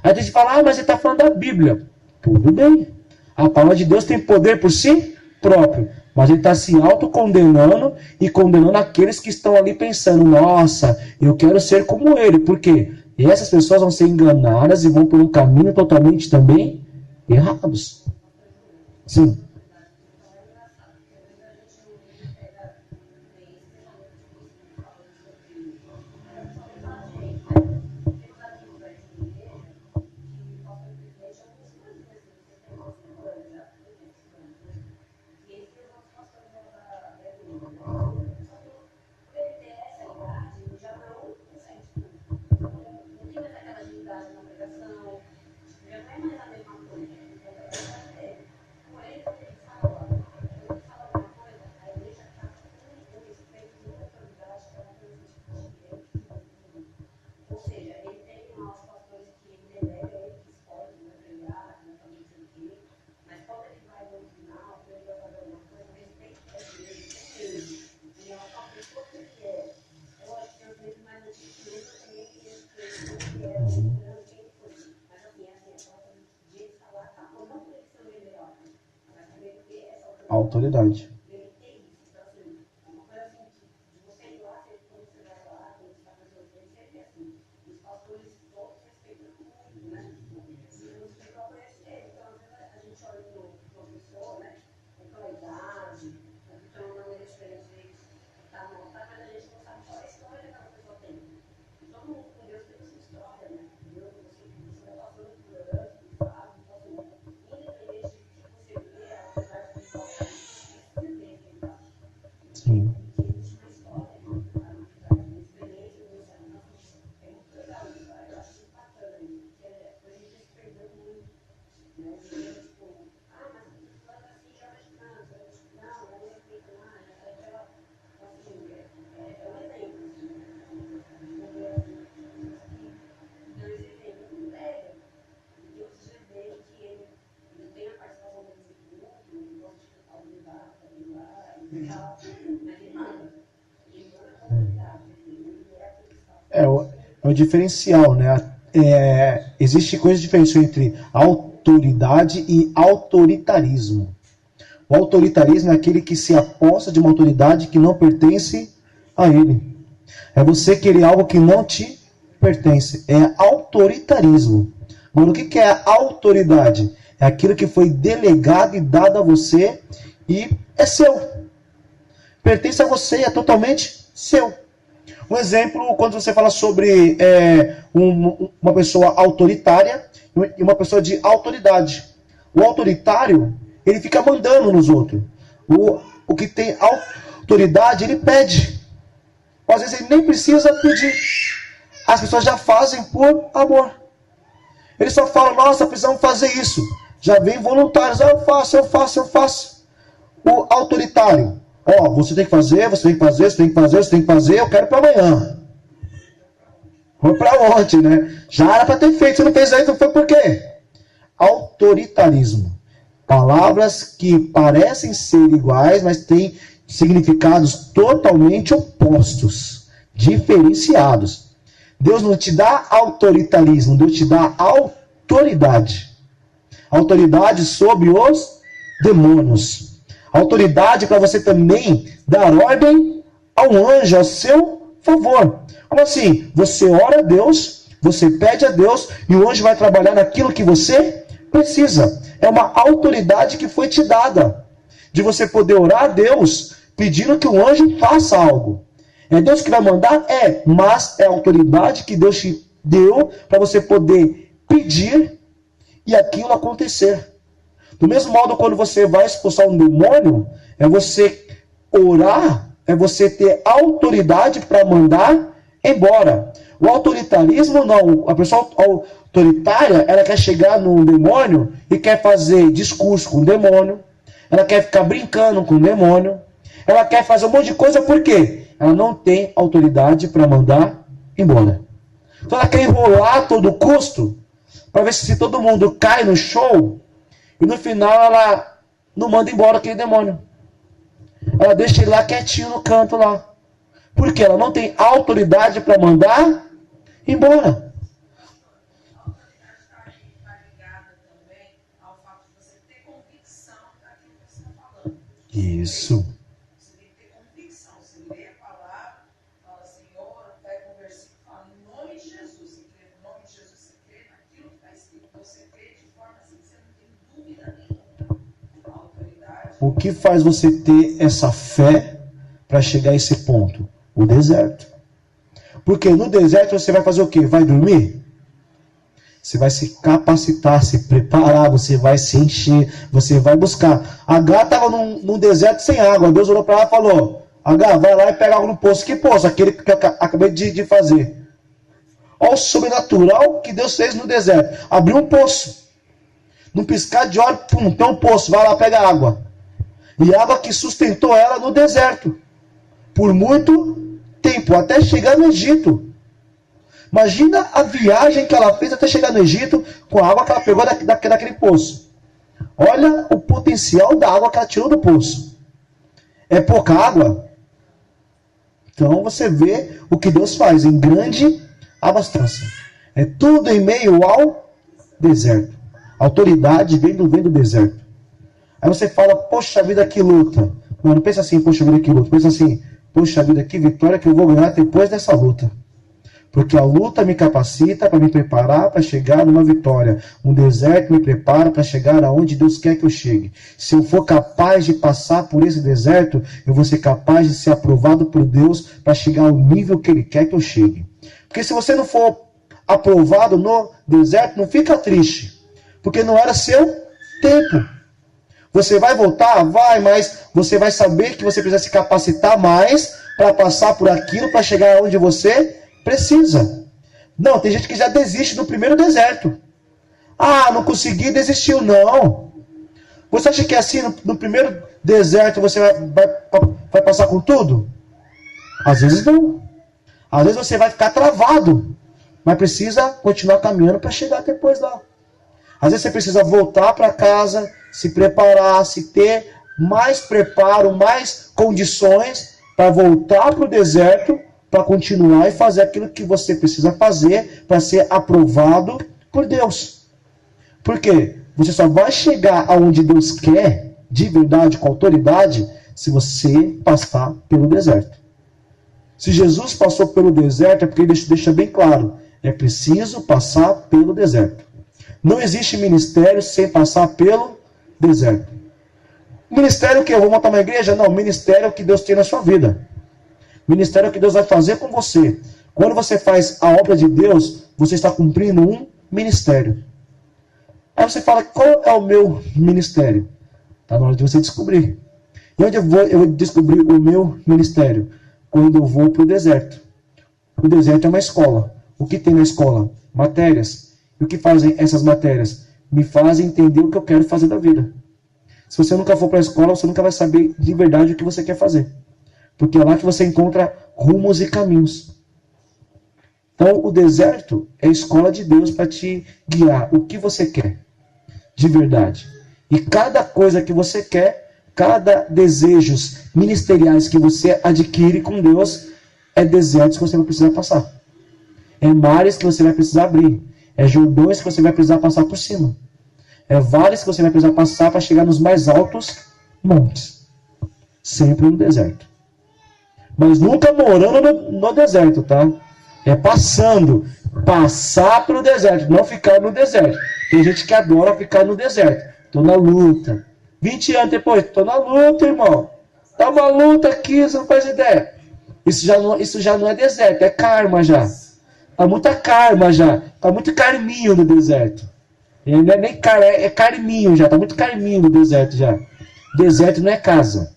Aí a gente fala, mas ele está falando da Bíblia. Tudo bem. A palavra de Deus tem poder por si próprio. Mas ele está se autocondenando e condenando aqueles que estão ali pensando, nossa, eu quero ser como ele. Por quê? E essas pessoas vão ser enganadas e vão por um caminho totalmente também errados. Sim. autoridade. Sim. É o diferencial, né? Existe coisa diferente entre autoridade e autoritarismo. O autoritarismo é aquele que se aposta de uma autoridade que não pertence a ele. É você querer algo que não te pertence. É autoritarismo. Mas o que é a autoridade? É aquilo que foi delegado e dado a você e é seu. Pertence a você, é totalmente seu. Um exemplo, quando você fala sobre uma pessoa autoritária e uma pessoa de autoridade. O autoritário, ele fica mandando nos outros. O que tem autoridade, ele pede. Às vezes ele nem precisa pedir. As pessoas já fazem por amor. Ele só fala, nossa, precisamos fazer isso. Já vem voluntários, eu faço. O autoritário, você tem que fazer, você tem que fazer, eu quero para amanhã. Foi para ontem, né? Já era para ter feito, você não fez aí, então foi por quê? Autoritarismo. Palavras que parecem ser iguais, mas têm significados totalmente opostos, diferenciados. Deus não te dá autoritarismo, Deus te dá autoridade. Autoridade sobre os demônios. Autoridade para você também dar ordem ao anjo, ao seu favor. Como assim? Você ora a Deus, você pede a Deus e o anjo vai trabalhar naquilo que você precisa. É uma autoridade que foi te dada. De você poder orar a Deus pedindo que o anjo faça algo. É Deus que vai mandar? Mas é a autoridade que Deus te deu para você poder pedir e aquilo acontecer. Do mesmo modo, quando você vai expulsar um demônio, é você orar, é você ter autoridade para mandar embora. O autoritarismo não. A pessoa autoritária, ela quer chegar num demônio e quer fazer discurso com o demônio. Ela quer ficar brincando com o demônio. Ela quer fazer um monte de coisa, por quê? Ela não tem autoridade para mandar embora. Então ela quer enrolar a todo custo para ver se todo mundo cai no show e no final ela não manda embora aquele demônio. Ela deixa ele lá quietinho no canto lá. Porque ela não tem autoridade para mandar embora.
A autoridade está ligada também ao fato de você ter convicção daquilo que você está falando.
Isso.
Você tem que ter convicção. Você lê a palavra, fala, Senhor, pega um versículo e fala, em nome de Jesus. Você crê no nome de Jesus, você crê naquilo que está escrito. Você crê de forma assim que você não tem dúvida nenhuma. A autoridade.
O que faz você ter essa fé para chegar a esse ponto? O deserto. Porque no deserto você vai fazer o quê? Vai dormir? Você vai se capacitar, se preparar, você vai se encher, você vai buscar. H estava num deserto sem água. Deus olhou para ela e falou, H, vai lá e pega água no poço. Que poço? Aquele que eu acabei de fazer. Olha o sobrenatural que Deus fez no deserto. Abriu um poço. Num piscar de olhos, pum, tem um poço. Vai lá, pega água. E água que sustentou ela no deserto. Por muito tempo, até chegar no Egito. Imagina a viagem que ela fez até chegar no Egito com a água que ela pegou daquele poço. Olha o potencial da água que ela tirou do poço. É pouca água? Então você vê o que Deus faz em grande abastança. É tudo em meio ao deserto. A autoridade vem do deserto. Aí você fala, poxa vida, que luta. Não pensa assim, poxa vida, que luta. Pensa assim, poxa vida, que vitória que eu vou ganhar depois dessa luta. Porque a luta me capacita para me preparar para chegar numa vitória. Um deserto me prepara para chegar aonde Deus quer que eu chegue. Se eu for capaz de passar por esse deserto, eu vou ser capaz de ser aprovado por Deus para chegar ao nível que Ele quer que eu chegue. Porque se você não for aprovado no deserto, não fica triste. Porque não era seu tempo. Você vai voltar? Vai, mas você vai saber que você precisa se capacitar mais para passar por aquilo, para chegar onde você precisa. Não, tem gente que já desiste no primeiro deserto. Ah, não consegui, desistiu. Não. Você acha que assim, no primeiro deserto, você vai passar com tudo? Às vezes não. Às vezes você vai ficar travado. Mas precisa continuar caminhando para chegar depois lá. Às vezes você precisa voltar para casa, se preparar, se ter mais preparo, mais condições para voltar para o deserto, para continuar e fazer aquilo que você precisa fazer para ser aprovado por Deus. Por quê? Você só vai chegar aonde Deus quer, de verdade, com autoridade, se você passar pelo deserto. Se Jesus passou pelo deserto, é porque ele deixa bem claro, é preciso passar pelo deserto. Não existe ministério sem passar pelo deserto. Ministério que eu vou montar uma igreja? Não, ministério é o que Deus tem na sua vida. Ministério é o que Deus vai fazer com você. Quando você faz a obra de Deus, você está cumprindo um ministério. Aí você fala, qual é o meu ministério? Está na hora de você descobrir. E onde eu vou descobrir o meu ministério? Quando eu vou para o deserto. O deserto é uma escola. O que tem na escola? Matérias. E o que fazem essas matérias? Me fazem entender o que eu quero fazer da vida. Se você nunca for para a escola, você nunca vai saber de verdade o que você quer fazer. Porque é lá que você encontra rumos e caminhos. Então, o deserto é a escola de Deus para te guiar o que você quer, de verdade. E cada coisa que você quer, cada desejos ministeriais que você adquire com Deus, é desertos que você vai precisar passar. É mares que você vai precisar abrir. É jordões que você vai precisar passar por cima. É vales que você vai precisar passar para chegar nos mais altos montes. Sempre no deserto. Mas nunca morando no deserto, tá? É passando. Passar pelo deserto, não ficar no deserto. Tem gente que adora ficar no deserto. Estou na luta. 20 anos depois, estou na luta, irmão. Tá uma luta aqui, você não faz ideia. Isso já não é deserto, é karma já. Tá muita karma já. Tá muito carminho no deserto. Não é nem é carminho já. Tá muito carminho no deserto já. Deserto não é casa.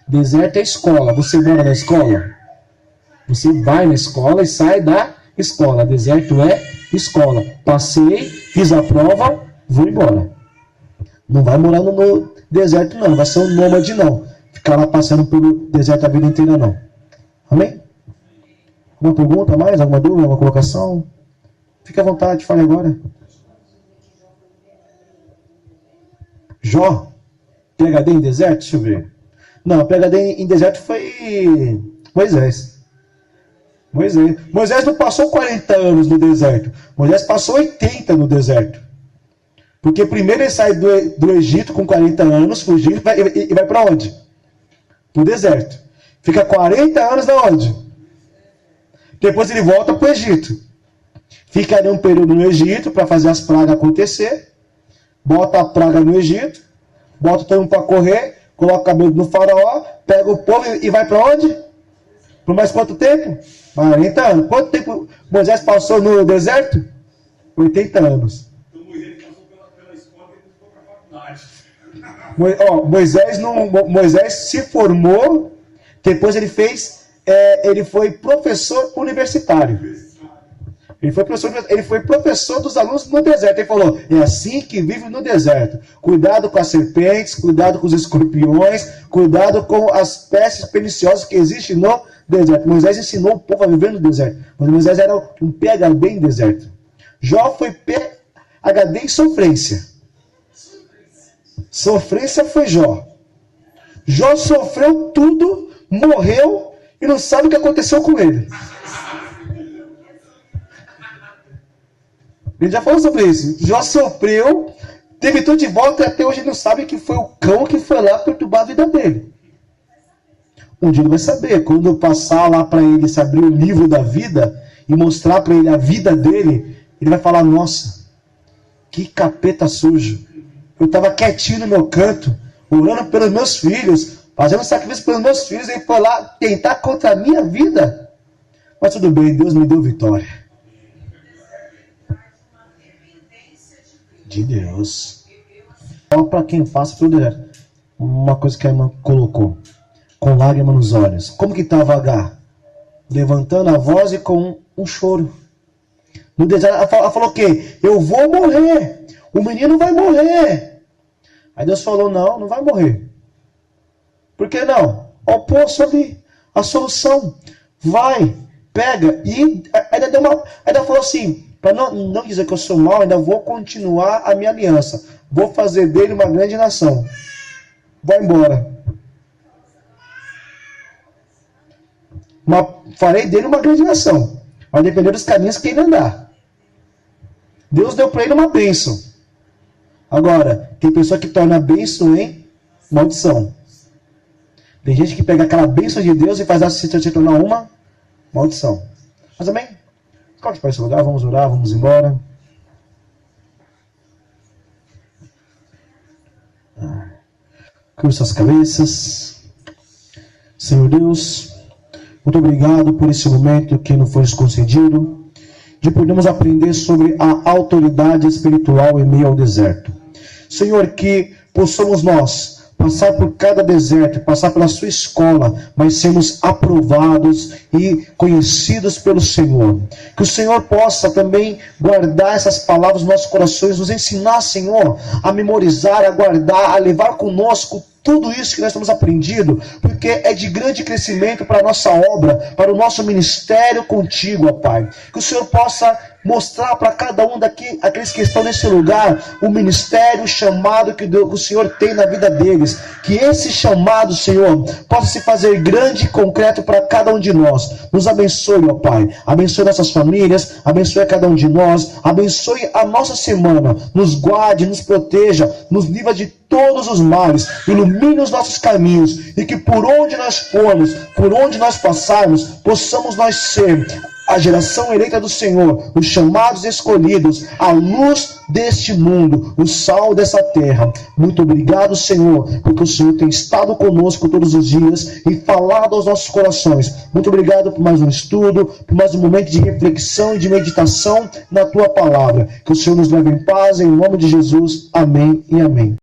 Deserto é escola. Você mora na escola? Você vai na escola e sai da escola. Deserto é escola. Passei, fiz a prova, vou embora. Não vai morar no deserto não. Vai ser um nômade não. Ficar lá passando pelo deserto a vida inteira não. Amém? Alguma pergunta mais? Alguma dúvida? Alguma colocação? Fique à vontade, fale agora. Jó? PhD em deserto? Deixa eu ver. Não, PhD em deserto foi Moisés. Moisés não passou 40 anos no deserto. Moisés passou 80 no deserto. Porque primeiro ele sai do Egito com 40 anos, fugindo, e vai para onde? Para o deserto. Fica 40 anos na onde? Depois ele volta para o Egito. Fica ali um período no Egito para fazer as pragas acontecer. Bota a praga no Egito. Bota todo mundo para correr. Coloca o cabelo no faraó. Pega o povo e vai para onde? Por mais quanto tempo? 40 anos. Quanto tempo Moisés passou no deserto? 80 anos.
Então Moisés passou pela escola e depois foi para a faculdade.
Moisés se formou. Depois ele foi professor universitário. Ele foi professor dos alunos no deserto. Ele falou, é assim que vive no deserto. Cuidado com as serpentes, cuidado com os escorpiões, cuidado com as pestes perniciosas que existem no deserto. Moisés ensinou o povo a viver no deserto. Mas Moisés era um PhD em deserto. Jó foi PhD em sofrência. Sofrência foi Jó. Jó sofreu tudo, morreu e não sabe o que aconteceu com ele. Ele já falou sobre isso. Jó sofreu, Teve tudo de volta e até hoje ele não sabe que foi o cão que foi lá perturbar a vida dele. Um dia ele vai saber. Quando eu passar lá para ele, se abrir o livro da vida e mostrar para ele a vida dele, ele vai falar, nossa, que capeta sujo. Eu estava quietinho no meu canto, orando pelos meus filhos, fazendo sacrifício pelos meus filhos, e ele foi lá tentar contra a minha vida. Mas tudo bem, Deus me deu vitória. De Deus. Só para quem passa pelo deserto. Uma coisa que a irmã colocou. Com lágrima nos olhos. Como que estava Agar? Levantando a voz e com um choro. No deserto, ela falou o quê? Eu vou morrer. O menino vai morrer. Aí Deus falou, não, não vai morrer. Por que não? Ó, o poço ali. A solução. Vai, pega. E ainda falou assim, para não dizer que eu sou mau, ainda vou continuar a minha aliança. Vou fazer dele uma grande nação. Vai embora. Farei dele uma grande nação. Vai depender dos caminhos que ele andar. Deus deu para ele uma bênção. Agora, tem pessoa que torna a bênção em maldição. Tem gente que pega aquela bênção de Deus e faz ela se tornar uma maldição. Mas amém? Coloque para esse lugar, vamos orar, vamos embora. Curva suas cabeças. Senhor Deus, muito obrigado por esse momento que nos foi concedido, de podermos aprender sobre a autoridade espiritual em meio ao deserto. Senhor, que possamos nós passar por cada deserto, passar pela sua escola, mas sermos aprovados e conhecidos pelo Senhor. Que o Senhor possa também guardar essas palavras nos nossos corações, nos ensinar, Senhor, a memorizar, a guardar, a levar conosco tudo isso que nós temos aprendido, porque é de grande crescimento para a nossa obra, para o nosso ministério contigo, ó Pai. Que o Senhor possa mostrar para cada um aqueles que estão nesse lugar, o ministério, o chamado que o Senhor tem na vida deles. Que esse chamado, Senhor, possa se fazer grande e concreto para cada um de nós. Nos abençoe, ó Pai. Abençoe nossas famílias, abençoe a cada um de nós, abençoe a nossa semana, nos guarde, nos proteja, nos livra de todos os males, ilumine os nossos caminhos, e que por onde nós formos, por onde nós passarmos, possamos nós ser a geração eleita do Senhor, os chamados escolhidos, a luz deste mundo, o sal dessa terra. Muito obrigado, Senhor, porque o Senhor tem estado conosco todos os dias e falado aos nossos corações. Muito obrigado por mais um estudo, por mais um momento de reflexão e de meditação na Tua Palavra. Que o Senhor nos leve em paz, em nome de Jesus. Amém e amém.